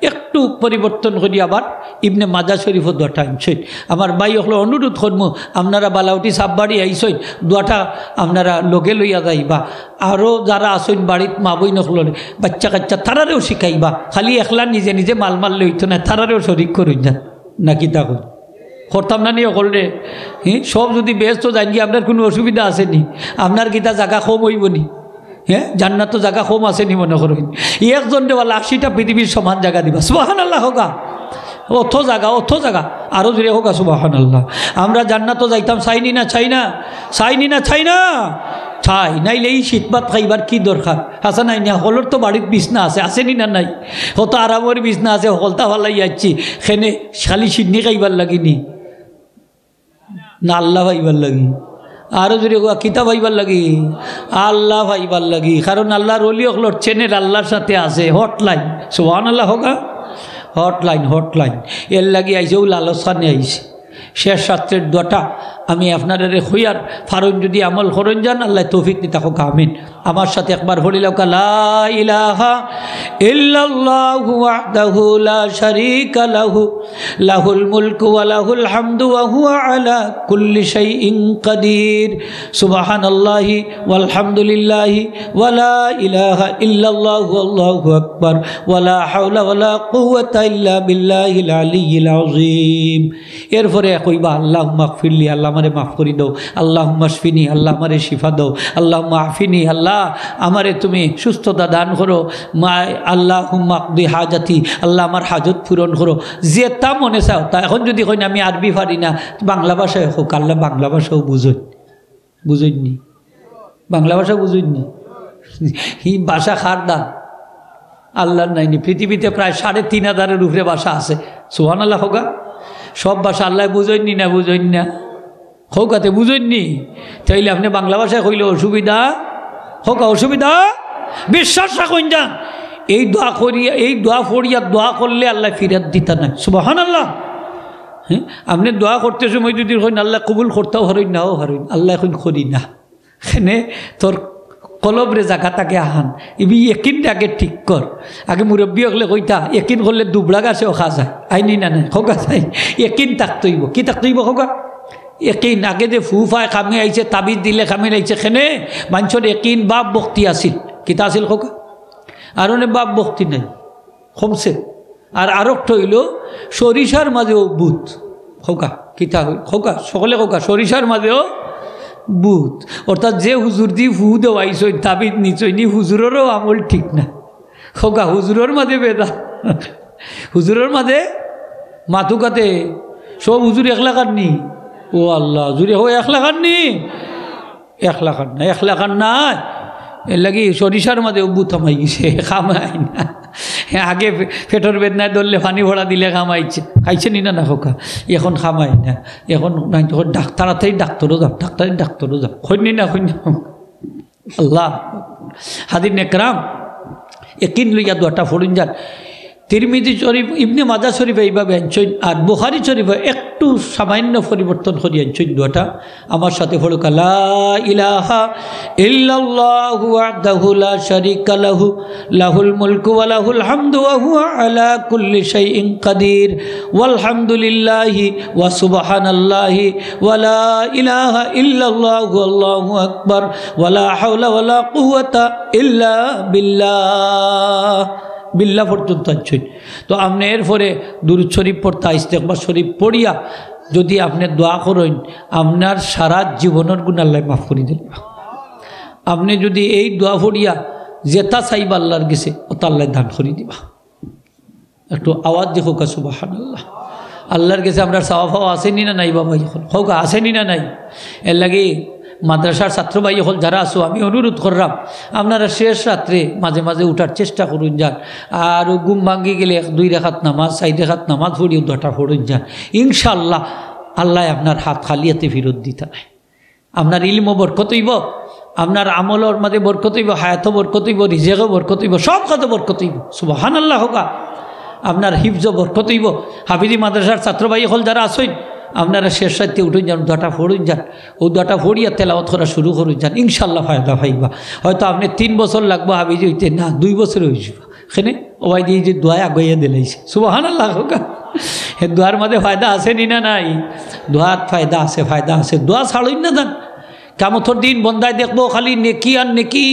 একটু পরিবর্তন করি আবার ইবনে মাজা শরীফও দোয়াটা আনছেন আমার ভাই হলো অনুরোধ করবো আপনারা বালাউটি সাববাড়ি আইসেন দোয়াটা আপনারা লগে লইয়া যাইবা আরও যারা আসেন বাড়িত মা বই নকল বাচ্চা কাচ্চা তারারেও শিখাইবা খালি একলা নিজে নিজে মাল মারলে হইতো না তারারেও শরিক করুন যান নাকি তখন করতাম না নিয়ে করলে সব যদি ব্যস্ত যান কি আপনার কোনো অসুবিধা আসেনি আপনার কিতা জায়গা কম হইব নি হ্যাঁ জান্নাত তো জায়গা কম আসেনি মনে করুন একজন দেওয়া 80টা পৃথিবীর সমান জায়গা দিবা সুবহানাল্লাহ হোকা অথ জায়গা আরও জুড়ে হোকা সুবহানাল্লাহ আমরা জান্নাত তো যাইতাম চাইনি না চাই নাইলে এই শীতপাত খাইবার কি দরকার আছে নাই না হলর তো বাড়ির বিছনা আসেনি না নাই হতো আরামের বিছনা আছে হলতা ভালাই যাচ্ছি সেনে খালি সিডনি খাইবার লাগিনি না আল্লাহ ভাইবার লাগি আরও যদি কিতাব ভাইবার লাগি আল্লাহ ভাইবার লাগি কারণ আল্লাহর ওলি হলোর চেনের আল্লাহর সাথে আছে হটলাইন সুবহানাল্লাহ হোকা হটলাইন এর লাগি আইসে ও লালসানে আইসে শেষ শাস্ত্রের দোয়াটা আমি আপনাদের হইয়ার ফারুন যদি আমল করেন যান আল্লাহ তৌফিক দিতে হোক আমিন আমার সাথে একবার বলিলাম লা ইলাহা ইল্লাল্লাহু ওয়াহদাহু লা শারীকা লাহু লাহুল মুলকু ওয়া লাহুল হামদু ওয়া হুয়া আলা কুল্লি শাইইন কাদির সুবহানাল্লাহি ওয়াল হামদুলিল্লাহি ওয়া লা ইলাহা ইল্লাল্লাহু আল্লাহু আকবার ওয়া লা হাওলা ওয়া লা কুওয়াতা ইল্লা বিল্লাহিল আলিয়্যিল আযীম এরপরে কইবা আল্লাহুম্মা গফিরলি আল্লাহ আমারে মাফ করি দাও আল্লাহুম্মা শফিনি আল্লাহ আমারে শিফা দাও আল্লাহুম্মা আফিনি আল্লাহ আমারে তুমি সুস্থতা দান করো মা আল্লাহুম্মা আকদি হাজাতি আল্লাহ আমার হাজত পূরণ করো যেটা মনে চাও তা এখন যদি কই না আমি আরবি পারি না বাংলা ভাষায় হোক আল্লাহ বাংলা ভাষাও বুঝুননি বাংলা ভাষা বুঝুননি এই ভাষা খার দান আল্লাহর নাইনি পৃথিবীতে প্রায় 3,500-এর উপরে ভাষা আছে সুবহানাল্লাহ হোগা সব ভাষা আল্লাহ বুঝেননি না হোকাতে বুঝেননি তাইলে আপনি বাংলা ভাষায় কইলে অসুবিধা হোকা অসুবিধা বিশ্বাস রাখুন যান এই দোয়া করিয়া এই দোয়া পড়িয়া দোয়া করলে আল্লাহ ফিরাত দিতা না সুবহানাল্লাহ হ্যাঁ আপনি দোয়া করতে সময় যদি হইন আল্লাহ কবুল করতেও হরইন নাও হরইন আল্লাহ এখন করি না এখানে তোর কলবরে জায়গা তাকে আহান ইবি একিনটা আগে ঠিক কর আগে মুরব্বী হলে কইতা একিন করলে দুবড়া গাছেও খা যায় আইনি না নাই হোকা যাই একিন তাকতইব কি তাকতইব হোকা একিন আগে যে ফু ফায় খামে আইছে তাবিজ দিলে খামে আইছে খেনে মানুষের একিন বাপ ভক্তি আসিল কিতা আসিল হোকা আর অনেক বাপ ভক্তি নাই কমছে আর আরেকটা হইল সরিষার মাঝেও বুধ হোকা কিতা হোকা সকলে হোকা সরিষার মাঝেও বুধ অর্থাৎ যে হুজুর দি ফু দেওয়াইছই তাবিদ নিচইনি হুজুরেরও আমল ঠিক না খোকা হুজুরের মাঝে বেদা হুজুরের মাঝে মাথুকাতে সব হুজুর 1 লাখ নি ও আল্লাহ জুড়ে হো 1 লাখ নি 1 লাখ না 1 লাখ নাই এর লাগি সরিষার মাঝে বুধ থামাই গেছে খামাই না আগে পেটর বেদনায় ধরলে পানি ভরা দিলে খামাইছে খাইছে নি না খোকা এখন খামাই না এখন তাড়াতাড়ি ডাক্তারও যাও খৈনি না আল্লাহ হাদির নেকরাম একিন লইয়া দোয়াটা ফড়ুন যান তিরমিজি শরীফ ইবনে মাজা শরীফ এইভাবে আনছেন আর বুখারী শরীফে একটু সামান্য পরিবর্তন করি আনছেন দোয়াটা আমার সাথে পড়ুক লা ইলাহা ইল্লাল্লাহু ওয়াহদাহু লা শারীকা লাহু লাহুল মুলকু ওয়া লাহুল হামদু ওয়া হুয়া আলা কুল্লি শাইইন কাদির ওয়াল হামদুলিল্লাহি ওয়া সুবহানাল্লাহি ওয়া লা ইলাহা ইল্লাল্লাহু আল্লাহু আকবার ওয়া লা হাওলা ওয়া লা কুওয়াতা ইল্লা বিল্লাহ পর্যন্ত আনছেন তো আপনি এরপরে দুরূদ শরীফ পড়তা ইস্তেগফার শরীফ পড়িয়া যদি আপনি দোয়া করেন আপনার সারা জীবনের গুনাহ আল্লাহ মাফ করে দেন আপনি যদি এই দোয়া পড়িয়া যেটা চাইবা আল্লাহর কাছে ওটা আল্লাহ দান করে দিবা একটু আওয়াজ দেখো কা সুবহানাল্লাহ আল্লাহর কাছে আমরা চাওয়া পাওয়া আসেনি না নাই বাবা এখন হোক আসেনি না নাই এর লাগে মাদ্রাসার ছাত্র ভাই হল যারা আসো আমি অনুরোধ করলাম আপনারা শেষ রাত্রে মাঝে মাঝে উঠার চেষ্টা করুন যান আর ঘুম ভাঙ্গি গেলে 2 রাকাত নামাজ 4 রাকাত নামাজ পড়িও দোয়াটা পড়ুন যান ইনশাআল্লাহ আল্লাহ আপনার হাত খালিয়াতে ফেরত দিতে নাই আপনার ইলমও বরকত হইব আপনার আমলের মাঝে বরকত হইব হায়াতও বরকত হইব রিজেকও বরকত হইব সব কাজে বরকত হইব সুবহানাল্লাহ হোক আপনার হিফজ বরকত হইব হাফিজি মাদ্রাসার ছাত্র ভাই হল যারা আসেন আপনারা শেষ রাতে উঠুন যান, দোয়াটা পড়ুন যান, ও দোয়াটা পড়িয়া তেলাওয়াত করা শুরু করুন যান, ইনশাল্লাহ ফায়দা পাইবা। হয়তো আপনি 3 বছর লাগবো হাবি হইতে, না 2 বছর হয়ে যাবা। এখানে ওবাই দিয়ে যে দোয়া আগাইয়া দিলাইছে, সুবহানাল্লাহ। হে দোয়ার মধ্যে ফায়দা আছে নি না নাই? দোয়ার ফায়দা আছে, ফায়দা আছে। দোয়া ছাড়ুন না যান। কিয়ামতের দিন বন্দায় দেখবো খালি নেকি আর নেকি,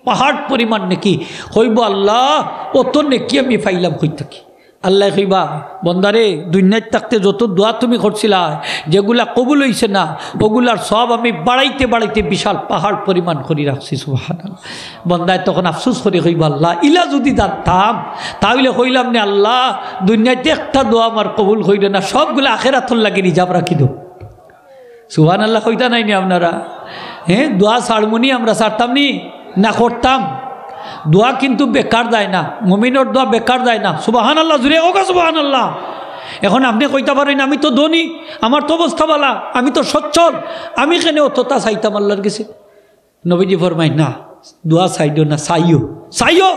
পাহাড় পরিমাণ নেকি। হইব আল্লাহ অত নেকি আমি পাইলাম কই থাকি। আল্লাহ কইবা বন্দারে দুনিয়ায় থাকতে যত দোয়া তুমি করছিলা, যেগুলা কবুল হইছে না, ওগুলার সব আমি বাড়াইতে বাড়াইতে বিশাল পাহাড় পরিমাণ করে রাখছি। সুবহানাল্লাহ। বন্দায় তখন আফসোস করে কইবা আল্লাহ ইলা যদি জানতাম তাহলে কইলাম না আল্লাহ দুনিয়াতে একটা দোয়া আমার কবুল হইল না, সবগুলো আখেরাতর লাগে রিজার্ভ রাখি দো। সুবহানাল্লাহ কইতা নাই নি আপনারা? হ্যাঁ, দোয়া ছাড়মুনি আমরা ছাড়তাম নি না করতাম? দোয়া কিন্তু বেকার যায় না, মুমিনের দোয়া বেকার যায় না। সুবহানাল্লাহ, জুড়ে ওগা সুবহানাল্লাহ। এখন আপনি কইতে পারেন আমি তো ধনী, আমার তো অবস্থা বালা, আমি তো সচ্ছল, আমি কেন অতটা চাইতাম আল্লাহর কাছে? নবীজি ফরমাই না, দোয়া চাইও না, চাইও।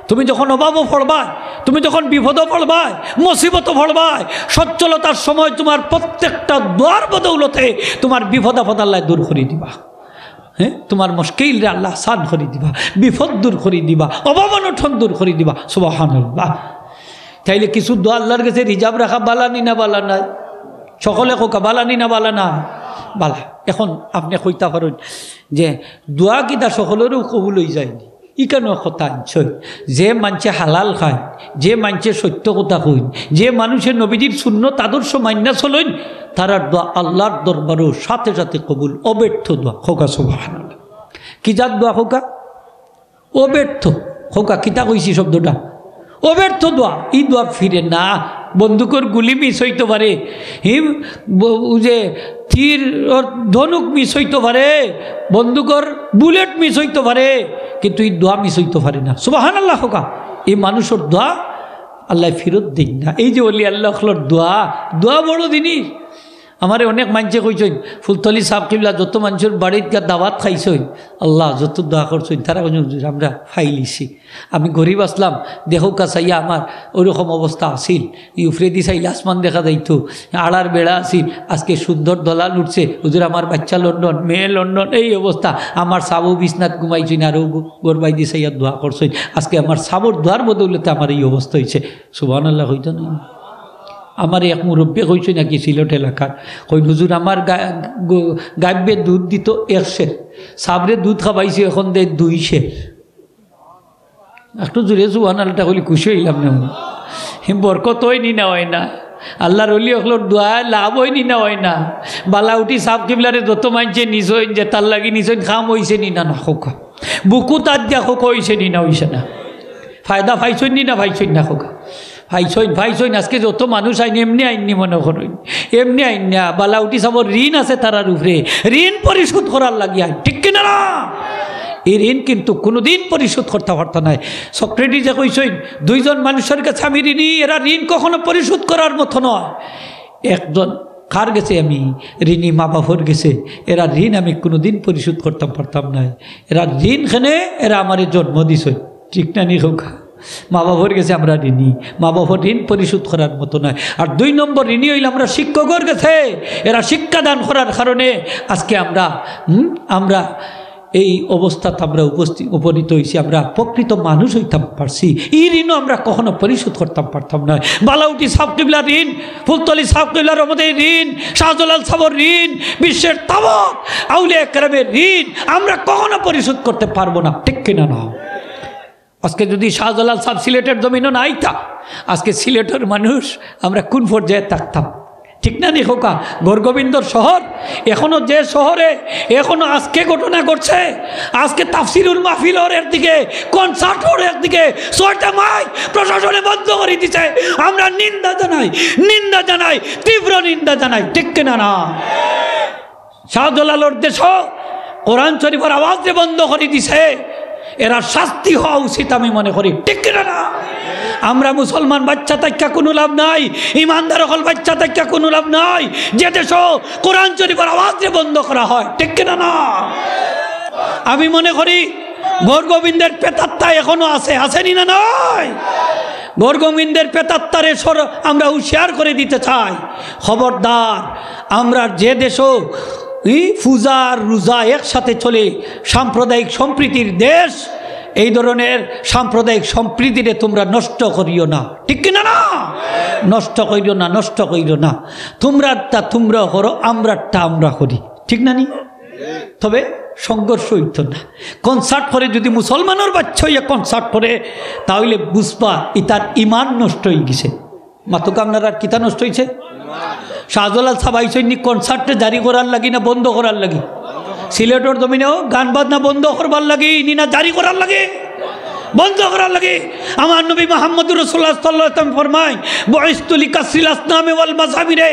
তুমি যখন অভাবও পড়বাই, তুমি যখন বিপদও পড়বাই, মুসিবতও পড়বাই, সচ্ছলতার সময় তোমার প্রত্যেকটা দোয়ার বদৌলতে তোমার বিপদ আপদ আল্লাহ দূর করে দিবা। হ্যাঁ, তোমার মুশকিলরে আল্লাহ আসান করে দিবা, বিপদ দূর করে দিবা, অভাব অনটন দূর করে দিবা। সুবহানাল্লাহ। তাইলে কিছু দোয়া আল্লাহর কাছে রিজার্ভ রাখা বালানি না বালা নাই? সকলে কোকা বালানি না বালা না? বালা। এখন আপনি কইতা পারেন যে দোয়া কিতা সকলেরও কবুল হয়ে যায়নি, ই কেন কথা আনছই? যে মানুষে হালাল খায়, যে মানুষে সত্য কথা কইন, যে মানুষের নবীজির সুন্নত আদর্শ মান্যা চলেন, তারার দোয়া আল্লাহর দরবারও সাথে সাথে কবুল। অব্যর্থ দোয়া খোকা। সুবহানাল্লাহ। কি জাত দোয়া খোকা? অব্যর্থ খোকা। কিতা কইছি শব্দটা? অব্যর্থ দোয়া। এই দোয়া ফিরে না। বন্দুকের গুলি মিস হইতে পারে, যে তীর ধনুক মিস হইতে পারে, বন্দুকের বুলেট মিস হইতে পারে, কিন্তু এই দোয়া মিস হইতে পারে না। সুবহানাল্লাহ খোকা। এই মানুষের দোয়া আল্লাহ ফিরত দিন না। এই যে বলি আল্লাহর দোয়া, দোয়া বড় জিনিস। আমারে অনেক মানুষে কইছেন ফুলতলি সাহেব কিবলা যত মানুষের বাড়ির দাওয়াত খাইছেন, আল্লাহ যত দোয়া করছেন তারা আমরা ফাইলিছি। আমি গরিব আসলাম, দেখো কাছাইয়া আমার ওইরকম অবস্থা আসিল, ইউফ্রেদি চাইলে আসমান দেখা যাইতো, আড়ার বেড়া আসিল, আজকে সুন্দর দলাল উঠছে, হুজুর আমার বাচ্চা লন্ডন, মেয়ে লন্ডন, এই অবস্থা। আমার সাবু বিছনাথ ঘুমাইছেন, আরও গোরবাই দি চাইয়া দোয়া করছেন, আজকে আমার সাবর দোয়ার বদৌলতে আমার এই অবস্থা হয়েছে। সুবহানাল্লাহ হইতো না? আমার এক মুরব্বী কইছে নাকি সিলেট এলাকার, কই হুজুর আমার গাব্যে দুধ দিত 1 সের, সাবরে দুধ খাবাইছে এখন দেয় 2 সের। একটু জুড়ে সুবহানাল্লাহ হইলে খুশি হইলাম না। বরকত হয়নি না হয় না, আল্লাহর ওলি হকলোর দোয়া লাভ হয়নি না হয় না। বালা উঠি সাব কিবলারে যত মানছে নিছইন, যে তার লাগি নিছইন খাম হইছে নি না, না খোকা বুকু তার দিয়া খোকা হইছে নি না হইছে না, ফায়দা পাইছই নি না পাইছই না খোকা ভাইছইন। আজকে যত মানুষ আইন এমনি আইননি মনে করেন, এমনি আইন না। বালা উঠি সব ঋণ আছে তারার উপরে, ঋণ পরিশোধ করার লাগিয়া, ঠিক কিনা না? এই ঋণ কিন্তু কোনোদিন পরিশোধ করতে পারত নাই। সক্রেটিস যে কইছেন 2 জন মানুষের কাছে আমি ঋণী, এরা ঋণ কখনো পরিশোধ করার মতো নয়। একজন কার গেছে আমি ঋণী, মা বাবার গেছে, এরা ঋণ আমি কোনোদিন পরিশোধ করতে পারতাম না। এরা ঋণ খেনে এরা আমার জন্ম দিছে, ঠিক না নি হোক? মা বাবার গেছে আমরা ঋণী, মা বাবার ঋণ পরিশোধ করার মতো নয়। আর 2 নম্বর ঋণী হইলে আমরা শিক্ষকের গেছে, এরা শিক্ষাদান করার কারণে আজকে আমরা এই অবস্থাতে আমরা উপনীত হয়েছি, আমরা প্রকৃত মানুষ হইতাম পারছি। এই ঋণও আমরা কখনো পরিশোধ করতাম পারতাম না। বালাউটি সাহেব কিবলার ঋণ, ফুলতলি সাহেব কিবলার রহমতের ঋণ, শাহজালাল সাহেবের ঋণ, বিশ্বের তাবৎ আউলিয়া কেরামের ঋণ আমরা কখনো পরিশোধ করতে পারবো না, ঠিক কিনা না? আজকে যদি শাহজালাল সাহেব সিলেটের জমিনও না আইতা, আজকে সিলেটের মানুষ আমরা কোন পর্যায়ে থাকতাম, ঠিক না নি খোকা? গৌরগোবিন্দর শহর, এখনো যে শহরে এখনো আজকে ঘটনা ঘটছে, আজকে তাফসিরুল মাহফিলের একদিকে, কনসার্টের একদিকে 6টা মাইক প্রশাসনে বন্ধ করে দিছে। আমরা নিন্দা জানাই, তীব্র নিন্দা জানাই, ঠিক কিনা না? শাহজালালের দেশ কোরআন শরীফের আওয়াজ বন্ধ করে দিছে, এরা শাস্তি হওয়া উচিত আমি মনে করি, ঠিক কিনা না? আমরা মুসলমান বাচ্চা তাইকা কোনো লাভ নাই, ইমানদার হল বাচ্চা তাইকা কোনো লাভ নাই, যে দেশ কোরআন শরীফের আওয়াজ বন্ধ করা হয়, ঠিক কিনা না? আমি মনে করি গৌরগোবিন্দের পেতাত্তা এখনো আছে, আসেনি না? নয়, বর্গমিন্দের পেতাত্তারে আমরা হুঁশিয়ার করে দিতে চাই, খবরদার আমরা যে দেশও পূজার রোজা একসাথে চলে, সাম্প্রদায়িক সম্প্রীতির দেশ, এই ধরনের সাম্প্রদায়িক সম্প্রীতিরে তোমরা নষ্ট করিও না, ঠিক কিনা? না, নষ্ট করিও না, নষ্ট করিও না। তোমরাটা তোমরা করো, আমরাটা আমরা করি, ঠিক না নি? তবে সংঘর্ষ হইত না। কনসার্ট করে যদি মুসলমানের বাচ্চা হইয়া কনসার্ট করে, তাহলে বুঝবা ইতার ইমান নষ্ট হয়ে গেছে। মাতুক আপনার আর কিতা নষ্ট হয়েছে? শাহজালাল সাবাইসৈনিক কনসার্টে জারি করার লাগি না বন্ধ করার লাগি? সিলেটের জমিনেও গান বাজনা বন্ধ করবার লাগে না জারি করার লাগে? বন্ধ করার লাগে। আমার নবী মুহাম্মদুর রাসূলুল্লাহ সাল্লাল্লাহু আলাইহি ওয়াসাল্লাম ফরমায়, বুইসতু লিকাসরিল আসনামি ওয়াল মাযহাবিরে,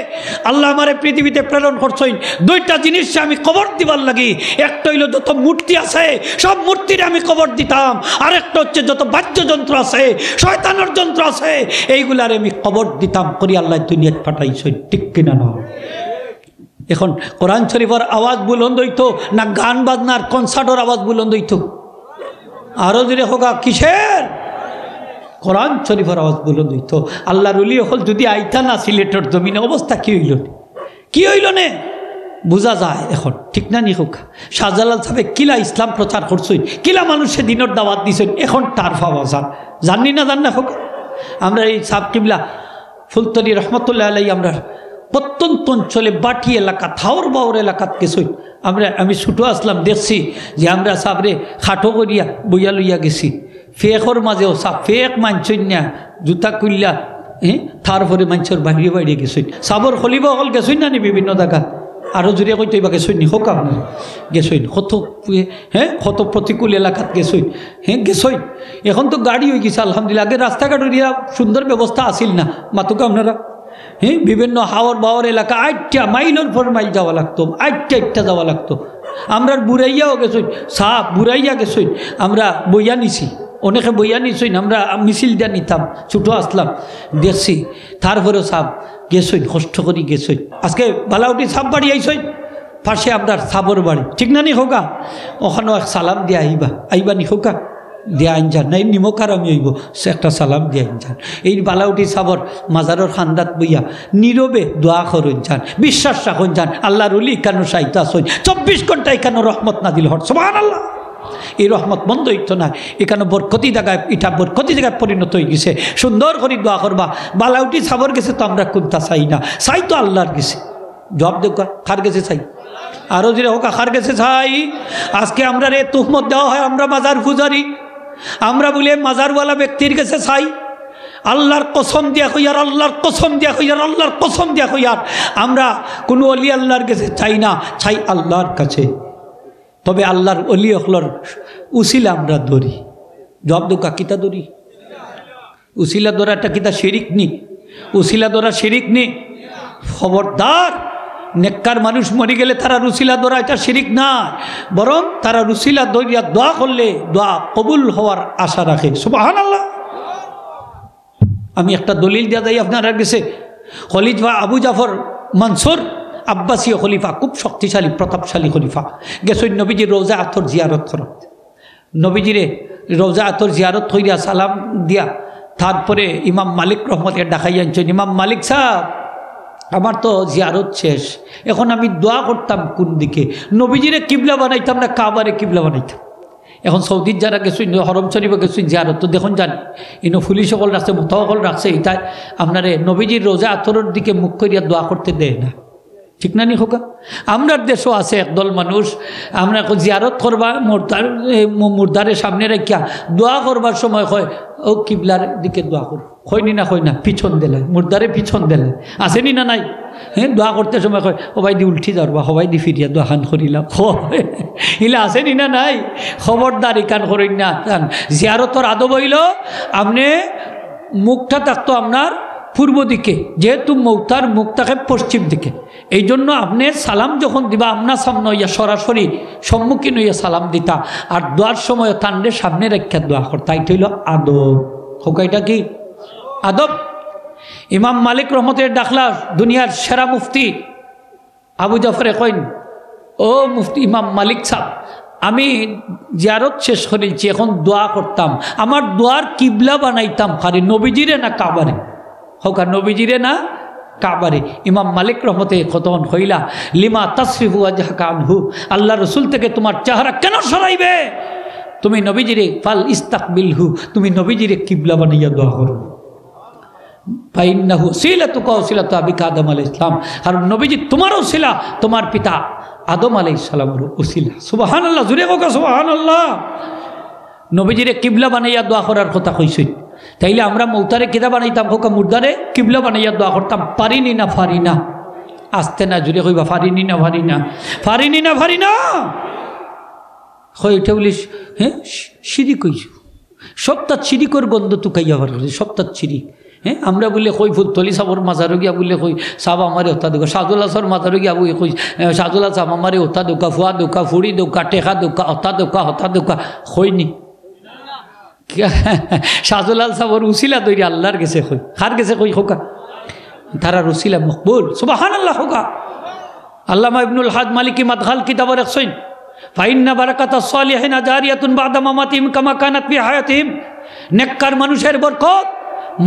আল্লাহ আমারে পৃথিবীতে প্রেরণ করছেন দুইটা জিনিস আমি কবর দিবার লাগি। একটা হইল যত মূর্তি আছে সব মূর্তিরে আমি কবর দিতাম, আর একটা হচ্ছে যত বাদ্যযন্ত্র আছে, শয়তানের যন্ত্র আছে, এইগুলারে আমি কবর দিতাম করি আল্লাহ দুনিয়াত পাঠাইছেন, ঠিক কিনা? না। এখন কোরআন শরীফের আওয়াজ বুলন্দ হইতো না গান বাজনার কনসার্টের আওয়াজ বুলন্দ হইতো? আরো জোরে হোকা কিসের? কোরআন শরীফের আওয়াজ বুলন্দ হইতো। আল্লাহর ওলি হল যদি আইতা না সিলেটের জমিনে, অবস্থা কি হইল? কি হইল নে বোঝা যায় এখন, ঠিক না নি হোকা? শাহজালাল সাহেব কিলা ইসলাম প্রচার করছেন, কিলা মানুষে দিনের দাওয়াত দিছেন, এখন তার পাওয়া যান জাননি না জান না হোক। আমরা এই সাব কিবলা ফুলতলি রহমতুল্লাহ আলাই আমরা প্রত্যন্ত অঞ্চলে বাটি এলাকা, থাওর বাওর এলাকাত গেছি। আমি ছুটো আসলাম, দেখছি যে আমরা সাবরে খাটো করিয়া বইয়া লইয়া গেছি, ফেকর মাঝেও সাপ ফেক মানছই না, জুতা কুল্লা তারপরে মানুষের বাহিরে বাইরে গেছই, সাবর খলিবা হল গেছই না নি বিভিন্ন জায়গা। আরও জুড়ে কইতো এবার গেছই নি হোক আপনার গেছই, কত কত প্রতিকূল এলাকাত গেছই, গেছই। এখন তো গাড়ি হয়ে গেছে আলহামদুলিল্লাহ। আগে রাস্তাঘাট সুন্দর ব্যবস্থা আসিল না, মাতুকা আপনারা বিভিন্ন হাওর বাওয়ার এলাকা 8টা মাইলের পর মাইল যাওয়া লাগতো, 8টা যাওয়া লাগতো। আমরা বুড়াইয়াও গেছই, সাপ বুড়াইয়া গেছই, আমরা বইয়া নিছি, অনেকে বইয়া নিছই, আমরা মিছিল দিয়া নিতাম, ছুটো আসলাম দেখছি। তারপরেও সাপ গেছই, কষ্ট করি গেছই। আজকে বালাউটি সাপ বাড়ি আইসই, পাশে আপনার সাবর বাড়ি, ঠিক না নি হোকা? ওখানেও এক সালাম দিয়া আইবা নি হোকা? দিয়া আইন যান নাই নিমকার আমি হইব, সে একটা সালাম দিয়া আইন যান। এই বালাউটি সাবর মাজারের খান্দাত বইয়া নীরবে দোয়া করুন যান, বিশ্বাস রাখুন যান আল্লাহর ওলি কেন সাহিত্য আসুন, 24 ঘন্টায় কেন রহমত নাজিল হট, সুবহানাল্লাহ। এই রহমত বন্ধ হইতো না, এখানে বরকতি জায়গায়, এটা বরকতি জায়গায় পরিণত হয়ে গেছে। সুন্দর করে দোয়া করবা। বালাউটি সাবর গেছে তো আমরা কোনটা চাই না, চাই তো আল্লাহর গেছে। জবাব দেব কার গেছে চাই? আরও যে হোক কার গেছে চাই? আজকে আমরা রে তুহমত দেওয়া হয় আমরা মাজার পূজারি, আমরা বলে মাজারওয়ালা ব্যক্তির কাছে চাই। আল্লাহর কসম দিয়া হইয়ার, আল্লাহর কসম দিয়া হইয়ার, আল্লাহর কসম দিয়া হইয়ার আমরা কোনো অলি আল্লাহর কাছে চাই না, চাই আল্লাহর কাছে। তবে আল্লাহর অলি হলর উসিলা আমরা ধরি। জবাব দোকা কিতা ধরি? উসিলা ধরাটা কিতা শিরিক নি? উসিলা ধরা শিরিক নি? খবরদার, নেককার মানুষ মরে গেলে তারা রুসিলা ধরা এটা শিরিক না, বরং তারা রুসিলা ধরিয়া দোয়া করলে দোয়া কবুল হওয়ার আশা রাখে, সুবহানাল্লাহ। আমি একটা দলিল দিয়া যাই আপনারা গেছে, খলিফা আবু জাফর মনসুর আব্বাসীয় খলিফা, খুব শক্তিশালী প্রতাপশালী খলিফা, গেছেন নবীজির রোজা আতর জিয়ারত করত। নবীজিরে রোজা আতর জিয়ারত হইয়া সালাম দিয়া তারপরে ইমাম মালিক রহমতের ডাকাই আনছেন, ইমাম মালিক সাহেব আমার তো জিয়ারত শেষ, এখন আমি দোয়া করতাম কোন দিকে? নবীজিরে কিবলা বানাইতাম না কাবারে কিবলা বানাইতাম? এখন সৌদির যারা গেছেন, হরম শরীফে গেছেন জিয়ারত, তো দেখুন যান ইনো পুলিশ সকল রাখছে, মোতাবকল রাখছে, এটা আপনারে নবীজির রোজা আতরের দিকে মুখ করিয়া দোয়া করতে দেয় না, ঠিক না নি হোকা? আমরার দেশও আছে একদল মানুষ, আমরা জিয়ারত করবা মুর্দারের সামনে রাখিয়া দোয়া করবার সময় হয় ও কিবলার দিকে দোয়া কর, হয়নি না হয় না, পিছন দিলে মুর্দারে পিছন দিলে আসেনি না নাই? দোয়া করতে সময় কয় ও ভাই দি উল্টি যাওয়া, হবাই দি ফিরিয়া দোয়া খান করিলাম, ইলা আসেনি না নাই? খবরদার ইকান করেন না। জিয়ারতর আদব হইল আপনি মুখটা থাকতো আপনার পূর্ব দিকে, যেহেতু মৌতার মুখ থাকে পশ্চিম দিকে, এই জন্য আপনি সালাম যখন দিবা আপনার সামনে হইয়া সরাসরি সম্মুখীন হইয়া সালাম দিতা, আর দোয়ার সময় তান্ডে সামনে রেখা দোয়া করতা, এটা হইল আদব। হোক এটা কি আদব? ইমাম মালিক রহমতের ডাকলা দুনিয়ার সেরা মুফতি আবু জাফরে কইন, ও মুফতি ইমাম মালিক সাহেব, আমি জিয়ারত শেষ করেছি, এখন দোয়া করতাম, আমার দোয়ার কিবলা বানাইতাম খালি নবীজিরে না কাবারে, হোক আর নবীজিরে না কাবারে। ইমাম মালিক রহমতে কতক্ষণ হইলা লিমা তাসরিফু ওয়াজহাকা আনহু, আল্লাহ রসুল থেকে তোমার চেহারা কেন সরাইবে? তুমি নবীজিরে ফাল ইস্তাকবিলহু, তুমি নবীজিরে কিবলা বানাইয়া দোয়া করো। ফাইন্নাহু সিলাতুকা ওয়াসিলাতু আবিকা আদম আলাইহিস সালাম, আর নবীজি তোমার ওসিলা তোমার পিতা আদম আলাইহিস সালামের ওসিলা। সুবহানাল্লাহ, জুড়ে হোক সুবহানাল্লাহ। নবীজিরে কিবলা বানাইয়া দোয়া করার কথা কইছে, তাইলে আমরা মৌতারে কিতা বানাইতাম? হোক মুর্দারে কিবলা বানাইয়া দোয়া করতাম। পারিনি না ফারি না, আসতে না জুড়ে কইবা ফারিনি না ফারি না, ফারিনি না ফারি না হয় এটা বলিস। হ্যাঁ সিঁড়ি কইছ, সপ্তাহ সিঁড়িকর গন্ধ তুকাইয়া ভার সপ্তাহ সিঁড়ি। হ্যাঁ আমরা বললে কই ফুলতলি সাবর মাজারো গিয়া বললে কই সাব আমারে হত্যা দোকা, সাজুল আসর মাজারো গিয়া বই কই সাজুল সাব আমারে হত্যা দোকা, ফুয়া দোকা, ফুড়ি দোকা, টেকা দোকা, হত্যা দোকা, হত্যা দোকা হয়নি। সাজুলাল সাবর উসিলা দৈরি আল্লাহর গেছে কই, কার গেছে কই হোকা তারা রসিলা মকবুল। সুবহানাল্লাহ হোকা। আল্লামা ইবনুল হাজ মালিকি মাদখাল কিতাব রাখছেন, ফাইন্না বারাকাতাস সালিহিনা জারিয়াতুন বাদা মামাতিহিম কামা কানাত ফি হায়াতিহিম, নেককার মানুষের বরকত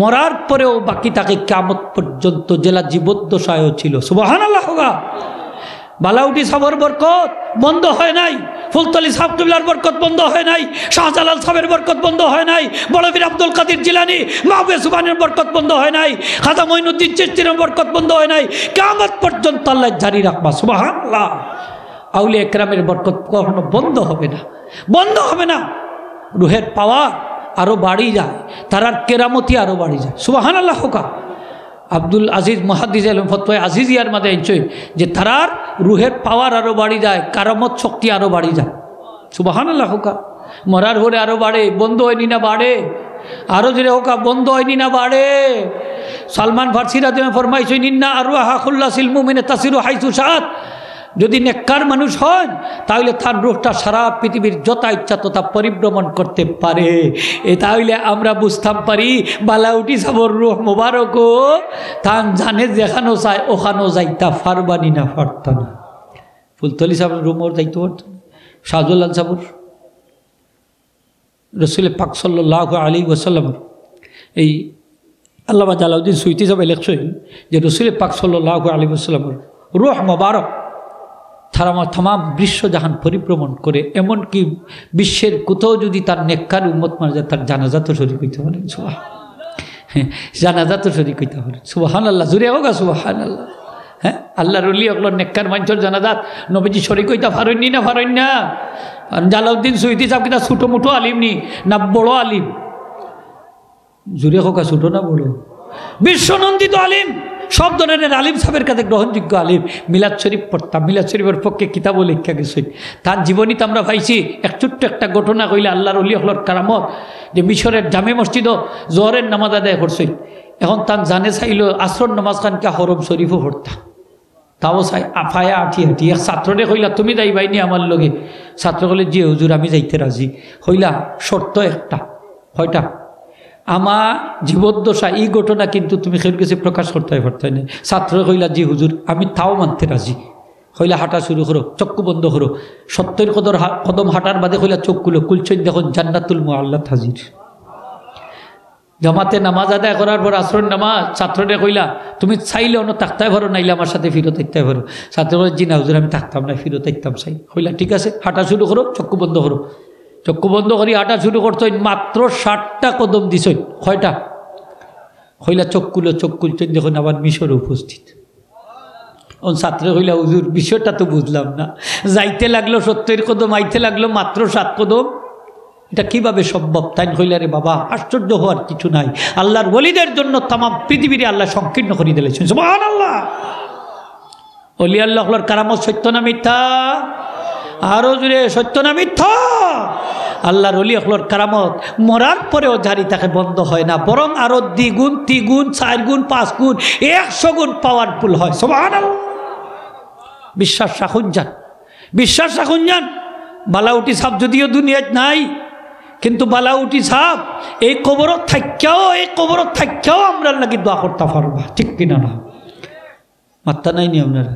মরার পরেও বাকি থাকে কিয়ামত পর্যন্ত, জেলা জীবদ্দশায়ও ছিল। সুবহানাল্লাহ হোকা। বালাউটি সাবর বরকত বন্ধ হয় নাই, ফুলতলি সাহেব কিবলার বরকত বন্ধ হয় নাই, শাহজালাল সাহেবের বরকত বন্ধ হয় নাই, বড়বীর আব্দুল কাদির জিলানী মাহবুবে সুবহানের বরকত বন্ধ হয় নাই, খাজা মঈনুদ্দিন চিশতির বরকত বন্ধ হয় নাই, কিয়ামত পর্যন্ত আল্লাহ জারি রাখবা। সুবহানাল্লাহ। আউলিয়া একরামের বরকত কখনো বন্ধ হবে না, বন্ধ হবে না। রুহের পাওয়ার আরো বাড়ি যায়, তারার কেরামতি আরো বাড়ি যায়। সুবহানাল্লাহ হোকা। আব্দুল আজিজ মুহাদ্দিস আলম ফতোয়া আজিজিয়ার মাঝে এনছই যে তারার রুহের পাওয়ার আরো বাড়ি যায়, কারামত শক্তি আরো বাড়ি যায়। সুবহানাল্লাহ হোকা। মরার হরে আরো বাড়ে, বন্ধ হয়নি না বাড়ে, আরো জোরে হোকা বন্ধ হয়নি না বাড়ে। সালমান ফারসি রাদিয়াল্লাহু ফরমাইছেন ইন্না আরওয়াহা খুল্লাসিল মুমিনে তাসিরু হাইসু শাআত, যদি নেককার মানুষ হন তাহলে তার রূহটা সারা পৃথিবীর যত ইচ্ছা তথা পরিভ্রমণ করতে পারে। তাহলে আমরা বুঝতাম পারি বালাউটি সাবর রূহ মোবারক তান জানে যেখানো চায় ওখানো যাইতা ফারবানি না পারত না। ফুলতলি সাবর রুমর যাইতে পারত না, শাহজুল্লাহ সাবর রসুল পাক সাল্লাল্লাহু আলাইহি ওয়াসাল্লাম এই আল্লামা জালাউদ্দিন সুয়ুতী সাহেব লেখছেন যে রসুল পাক সাল্লাল্লাহু আলাইহি ওয়াসাল্লামের রূহ মোবারক তামাম বিশ্বজাহান পরিভ্রমণ করে, এমনকি বিশ্বের কোথাও যদি তার নেককার উম্মত মারা যায় তার জানাজা তো শরীক হইতে পারেন। জানাজা তো শরীক হইতে পারেন। সুবহানাল্লাহ, জুড়ে হোক সুবহানাল্লাহ। হ্যাঁ আল্লাহর ওলি ওগুলোর নেককার মানুষের জানাজাত নবীজি শরীক হইতে পারেননি না পারেন না। জালাউদ্দিন সুয়ুতী সাহেব কিনা ছোটো মুঠো আলিম নি না বড় আলিম? জুড়ে হোক ছোটো না বড়? বিশ্বনন্দিত আলিম, সব ধরনের আলিম সাহেবের কাছে গ্রহণযোগ্য আলিম। মিলাদ শরীফ পড়তাম, মিলাদ শরীফের পক্ষে কিতাবও লেখা গেছে। তার জীবনীতে আমরা পাইছি এক ছোট্ট একটা ঘটনা কইলে আল্লাহর ওলি হলর কারামত, যে মিশরের জামে মসজিদও জোহরের নামাজ আদায় করছে। এখন তার জানে চাইল আসর নামাজ খানকে হরম শরীফও পড়তাম, তাও চাই আফায়া আঠি হাঁটি। এক ছাত্ররে কইলা তুমি যাইবাইনি আমার লগে? ছাত্র কলে জি হুজুর আমি যাইতে রাজি। হইলা শর্ত একটা, কয়টা? আমার জীবদ্দশা এই ঘটনা কিন্তু তুমি খের কাছে প্রকাশ করতে পারতে না। ছাত্র কইলা জি হুজুর আমি তাও মানতে রাজি। হইলা হাঁটা শুরু করো, চক্ষু বন্ধ করো। 70 কদম হাঁটার বাদে হইলা চোখ খুলো, কুলছেন দেখুন জান্নাতুল মুআল্লাত হাজির। জামাতে নামাজ আদায় করার পর আসরের নামাজ ছাত্ররে কইলা তুমি চাইলে অন্য থাকতে পারো, নাইলে আমার সাথে ফিরত থাকতে পারো। ছাত্র বলে জি না হুজুর আমি থাকতাম না, ফিরত থাকতাম চাই। হইলা ঠিক আছে, হাঁটা শুরু করো, চক্ষু বন্ধ করো। চক্ষু বন্ধ করি হাঁটা শুরু করতে মাত্র 60টা কদম দিছ। কয়টা? হইলা চোখ খুলছেন দেখুন আবার মিশরে উপস্থিত। ছাত্র হইলা হুজুর বিষয়টা তো বুঝলাম না, যাইতে লাগলো 70 কদম, আইতে লাগলো মাত্র 7 কদম, এটা কিভাবে সম্ভব? তাই হইলা রে বাবা আশ্চর্য হওয়ার কিছু নাই, আল্লাহর ওলিদের জন্য তাম পৃথিবীরে আল্লাহ সংকীর্ণ করে দিলেছেন। সুবহানাল্লাহ। ওলি আল্লাহর কারামত সত্য না মিথ্যা? আরো জুড়ে সত্য না মিথ্যা? আল্লাহর ওলি আল্লাহর কারামত মরার পরেও জারি তাকে বন্ধ হয় না, বরং আরো 2 গুণ 3 গুণ 4 গুণ 5 গুণ 100 গুণ পাওয়ারফুল হয়। সুবহানাল্লাহ। বিশ্বাস রাখুন যান, বিশ্বাস রাখুন যান। বালাউটি সাপ যদিও দুনিয়ায় নাই, কিন্তু বালাউটি সাপ এই কবরত থাকলেও আমরা লাগি দোয়া করতে পারবা, ঠিক কিনা না? মাত্তা নাই নি আপনারা?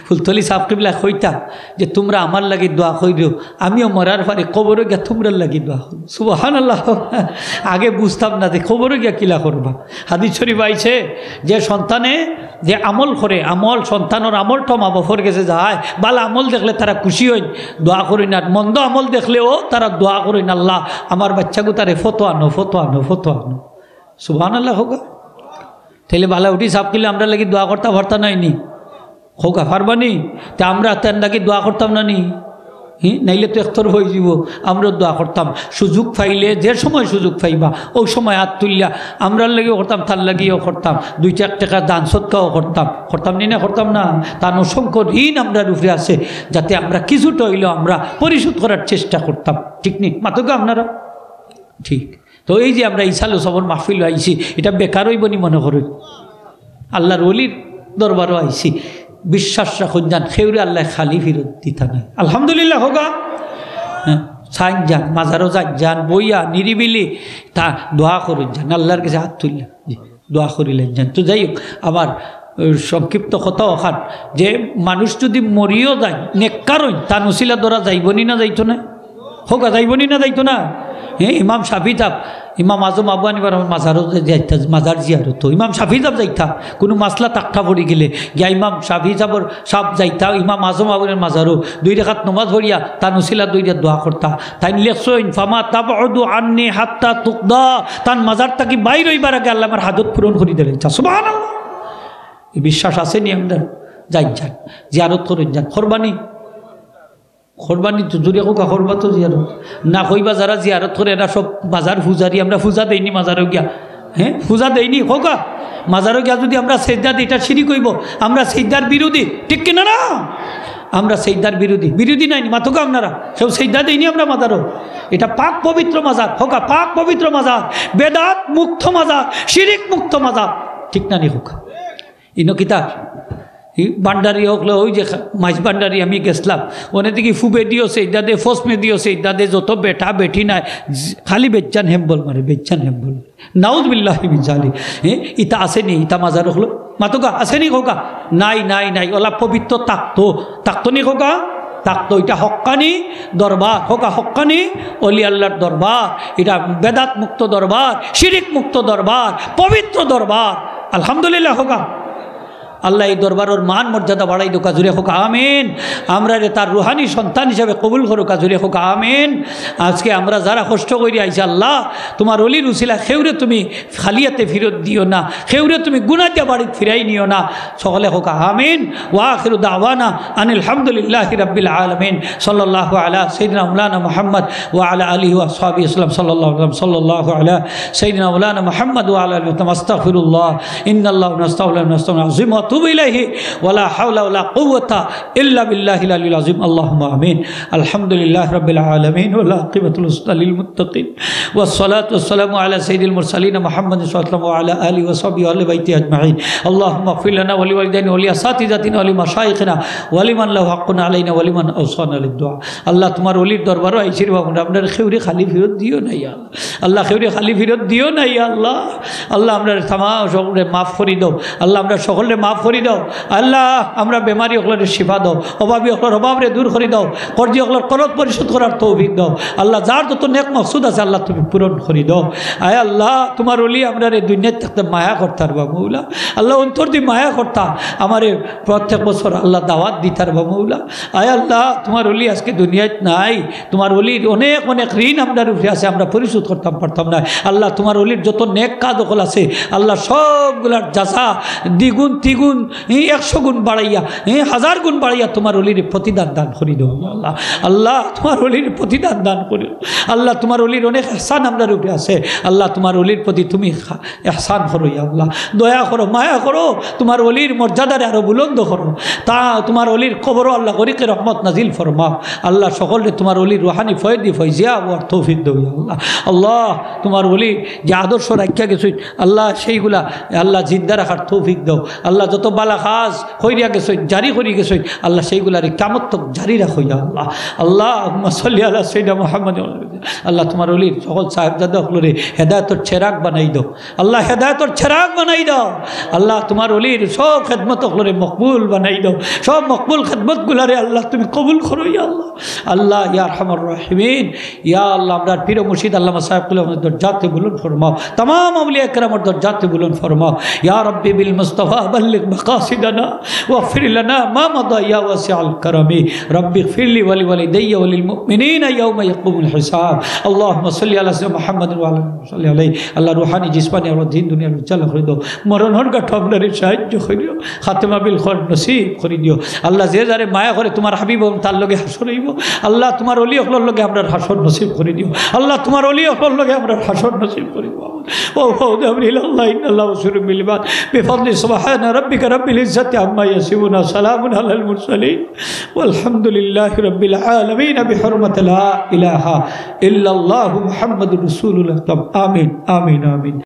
ফুলতলি সাহেব কিবলা কইতা যে তোমরা আমার লাগি দোয়া কইরো, আমিও মরার পরে কবরে গিয়া তোমরা লাগি দোয়া করব। সুবহানাল্লাহ। আগে বুঝতাম না যে কবরে গিয়া কিলা করবা। হাদিস শরীফ আইছে যে সন্তানে যে আমল করে, আমল সন্তানের আমলটা মা বাপর কাছে যায়, বালা আমল দেখলে তারা খুশি হইন, দোয়া করেন। আর মন্দ আমল দেখলেও তারা দোয়া করেন, আল্লাহ আমার বাচ্চাকে তারে ফটো আনো, ফটো আনো, ফটো আনো। সুবহানাল্লাহ হোক। তাহলে বালা উঠি সাপ কিলে আমরা লাগি দোয়া করতে পারতাম নাইনি, হোকা পারবানি? তা আমরা তেন নাকি দোয়া করতাম না নি? নাইলে তো একতর হয়ে যাব। আমরা দোয়া করতাম, সুযোগ পাইলে যে সময় সুযোগ পাইবা ওই সময় হাত তুললিয়া আমরা লাগিও করতাম, তার লাগিও করতাম, 2-4 টাকা দান সৎকাও করতাম, করতাম নি না? করতাম না? তার অসংখ্য ঋণ আমরা রূপে আছে, যাতে আমরা কিছুটা হইলেও আমরা পরিশোধ করার চেষ্টা করতাম। ঠিক নি মাতকে আপনারা? ঠিক। তো এই যে আমরা ইসালো সবর মাহফিল আইছি, এটা বেকার হইবনি মনে করি? আল্লাহর ওলির দরবারও আইছি, বিশ্বাস রাখুন যান খেউরে আল্লাহ খালি ফিরত দিতা নাই। আলহামদুলিল্লাহ হোগা। হ্যাঁ, সাইন যান, মাজারও যান, বইয়া নিরিবিলি তা দোয়া করুন যান, আল্লাহর কাছে হাত তুললেন, দোয়া করিলেন যান। তো যাই হোক, আমার সংক্ষিপ্ত কথা ওখান যে মানুষ যদি মরিও যায় নেককার হইন, তা নসিলা ধরা যাইবনি না যাইতো না? হোগা যাইবনি না যাইতো না? হ্যাঁ, ইমাম শাফি সাহেব, ইমাম আজম আবু হানিফার মাজারও যাইতা, মাজার জিয়ারত ইমাম শাফি সাহেব যাইতা, কোনো মাসলা তাক্কা পড়ি গেলে গিয়া ইমাম শাফি সাহেব যাইতা, ইমাম আজম আবুনের মাজারও 2 রাকাত নমাজ পড়িয়া তা নসিলা 2 দোয়া করতা। তাই লেখসইন ফামা তাবউদু আন্নি হাত্তা তুকদা, তান মাজার তাকি বাইর হইবার আগে আল্লাহ আমার হাজত পূরণ করি দেন। সুবহানাল্লাহ। এই বিশ্বাস আছে নি আমাদের? যান জিয়ারত করুন যান। কোরবানি তো জুড়ে কোকা করবা তো জিয়ারত না কইবা, যারা জিয়ারত করে এরা সব বাজার পূজারি, আমরা পূজা দেইনি মাজারও গিয়া। হ্যাঁ, পূজা দেইনি হোকা, মাজারও গিয়া যদি আমরা সেজদা দিই এটা সিঁড়ি কইব, আমরা সেজদার বিরোধী, ঠিক কিনা না? আমরা সেজদার বিরোধী নাইনি মাতকা আপনারা, সেও সেজদা দেইনি আমরা মাজারও। এটা পাক পবিত্র মাজার হোকা, পাক পবিত্র মাজার, বেদাত মুক্ত মাজার, শিরিক মুক্ত মাজার, ঠিক না নি হোকা? ইনকিতা ভান্ডারি হোকলে ওই যে মাছ ভান্ডারি আমি গেছিলাম, ওনে দিকে ফুবে দিও সেইদা দে, ফসমে দিও সেইদা দে, যত বেটা বেটি নাই খালি বেচান হেম্বল মারে, বেচান হেম্বল। নাউজ বিল্লাহি মিন জালিক। হ্যাঁ, ইতা আসেনি, ইতা মাজার হলো মাতকা আসেনি হোকা? নাই ওলা পবিত্র তাকতো নি হোকা, তাকতো। এটা হক্কানি দরবার হোকা, হক্কানি অলি আল্লাহর দরবার, এটা বেদাত মুক্ত দরবার, শিরিক মুক্ত দরবার, পবিত্র দরবার। আলহামদুলিল্লাহ হোকা। আল্লাহ এই দরবারের মান মর্যাদা বাড়াই দোকা, জুড়ে হোক আমিন। আমরা রে তার রুহানি সন্তান হিসাবে কবুল করুকা, জুড়ে হোক আমিন। আজকে আমরা যারা কষ্ট করে আইছি, আল্লাহ তোমার অলির উসিলা খেউরে তুমি খালিয়াতে ফিরত দিও না, খেউরে তুমি গুনাতে বাড়িতে ফিরাই নিও না, সকলে হোক আমিন। ওয়া আখিরু দাওয়ানা আনিল হামদুলিল্লাহি রাব্বিল আলামিন। সাল্লাল্লাহু আলা সাইয়্যিদিনা মাওলানা মুহাম্মদ ওয়া আলা আলিহি ওয়া আসহাবিহি ওয়াসাল্লাম। সাল্লাল্লাহু আলা সাইয়্যিদিনা মাওলানা মুহাম্মদ ওয়া আলা আলিহি ওয়া সাল্লাম। আস্তাগফিরুল্লাহ, ইন্নাল্লাহু নাস্তাগফিরুল্লাহ আযীম ওয়া তুবু ইলাইহি ওয়ালা হাওলা ওয়ালা কুওয়াতা ইল্লা বিল্লাহিল আলিয়্যিল আযীম। আল্লাহুম্মা আমিন। আলহামদুলিল্লাহি রাব্বিল আলামিন ওয়াল আকিবাতুল লিল মুত্তাকিন ওয়াস সালাতু ওয়াস সালামু আলা সাইয়্যিদিল মুরসালিন মুহাম্মাদিন সাল্লাল্লাহু আলা আলিহি ওয়া সাহবিহি ওয়া আলি বাইতি আজমাইন। আল্লাহুম্মা ইগফির লানা ওয়া লিওয়ালিদাইনা ওয়া লিআসাতিযাতিনা ওয়া লিমাশায়িখিনা ওয়া লিমান লাহু হাক্কুন আলাইনা ওয়া লিমান আওসানা লিদ-দুআ। আল্লাহ তোমার ওলির দরবারে আইছির বাবা, আপনার খেউরে খালি ফিরত দিও না ইয়া আল্লাহ, খেউরে খালি ফিরত দিও না ইয়া আল্লাহ। আল্লাহ আমরা তামাম সকলে মাফ করে দাও, আল্লাহ আমরা সকলে মাফ করে দাও আল্লাহ। আমরা বেমারি হকলের শিফা দাও, অভাবী হকলের অভাবরে দূর করে দাও, কর্জি হকলের করজ পরিশোধ করার তৌফিক দাও আল্লাহ। যার যত নেক মকসুদ আছে আল্লাহ তুমি পূরণ করে দাও। আয় আল্লাহ তোমার ওলি আমরা এই দুনিয়াতে থাকতে মায়া করতার বা মৌলা, আল্লাহ অন্তর দিয়ে মায়া করতা, আমার প্রত্যেক বছর আল্লাহ দাওয়াত দিতার বা মৌলা। আয় আল্লাহ তোমার ওলি আজকে দুনিয়ায় নাই, তোমার ওলির অনেক অনেক ঋণ আপনার উপরে আছে, আমরা পরিশোধ করতাম পারতাম না আল্লাহ। তোমার ওলির যত নেক কাজ হকল আছে আল্লাহ সবগুলার যাচা দ্বিগুণ তিগুণ 100 গুণ বাড়াইয়া 1000 গুণ বাড়াইয়া তোমার ওলির প্রতিদান দান করি দাও আল্লাহ। আল্লাহ তোমার ওলির প্রতিদান দান করি আল্লাহ। তোমার ওলির অনেক এহসান আপনার উপরে আছে আল্লাহ, তোমার ওলির প্রতি তুমি এহসান করো আল্লাহ, দয়া করো, মায়া করো, তোমার ওলির মর্যাদারে আরো বুলন্দ করো, তা তোমার ওলির কবরও আল্লাহ গরিকে রহমত নাজিল ফরমাও আল্লাহ। সকলে তোমার ওলির রুহানি ফয়দি ফয়জিয়া ও তৌফিক দাও আল্লাহ। আল্লাহ তোমার ওলি যে আদর্শ রাখিয়া গেছে আল্লাহ, সেইগুলা আল্লাহ জিন্দা রাখার তৌফিক দাও আল্লাহ। যত বালা খাস হইয়া গেছ জারি করি গেছ আল্লাহ সেইগুলারে কিয়ামত তক জারি রাখো ইয়া আল্লাহ। আল্লাহুম্মা সাল্লি আলা সাইয়্যিদিনা মুহাম্মদ। আল্লাহ তোমার ওলির সকল সাহেবজাদা হলরে হেদায়েতের চেরাগ বানাই দাও আল্লাহ, হেদায়েতের চেরাগ বানাই দাও আল্লাহ। তোমার ওলির সব খেদমত হলরে মকবুল বানাই দাও, সব মকবুল খেদমতগুলারে আল্লাহ তুমি কবুল করো ইয়া আল্লাহ। আল্লাহ ইয়া আরহামার রাহিমিন, ইয়া আল্লাহ আমরা পীর মুর্শিদ আল্লামা সাহেবগুলো আমাদের দরজাতে বুলন্দ ফরমাও, तमाम औलिया किरामर दर्जात बुलंद फरमाओ या रब्बी बिल मुस्तफ़ा बल्लिग मक़ासिदना वग़फ़िर लना मा मदा या वासिअल करमी रब्बि इग़फ़िर ली वलि वालिदैय वलिल मुमिनीना यौम यक़ूमुल हिसाब। अल्लाहुम्मा सल्लि अला सय्यिदिना मुहम्मद व अला सल्लि अलैहि। अल्लाह रूहानी जिस्मानी और दीन दुनिया में चल कर दो, मरण हर का ठमरे साहाय्य करियो, खातिमा बिल खैर नसीब करि दियो अल्लाह। जे जारे माया करे तुम्हार हबीब तार लगे हासर हইব अल्लाह, तुम्हार ओली हकलर लगे আমরা হাসর নসিব করে দিও আল্লাহ, তোমার ওলি হকলর লগে আমরা হাসর নসিব করে দিও। وفوض أمر إلى الله إن الله بصير بالعباد بفضل سبحان ربك رب العزة عما يصفون سلام على المرسلين والحمد لله رب العالمين بحرمة لا إله إلا الله محمد رسول الله آمين آمين آمين।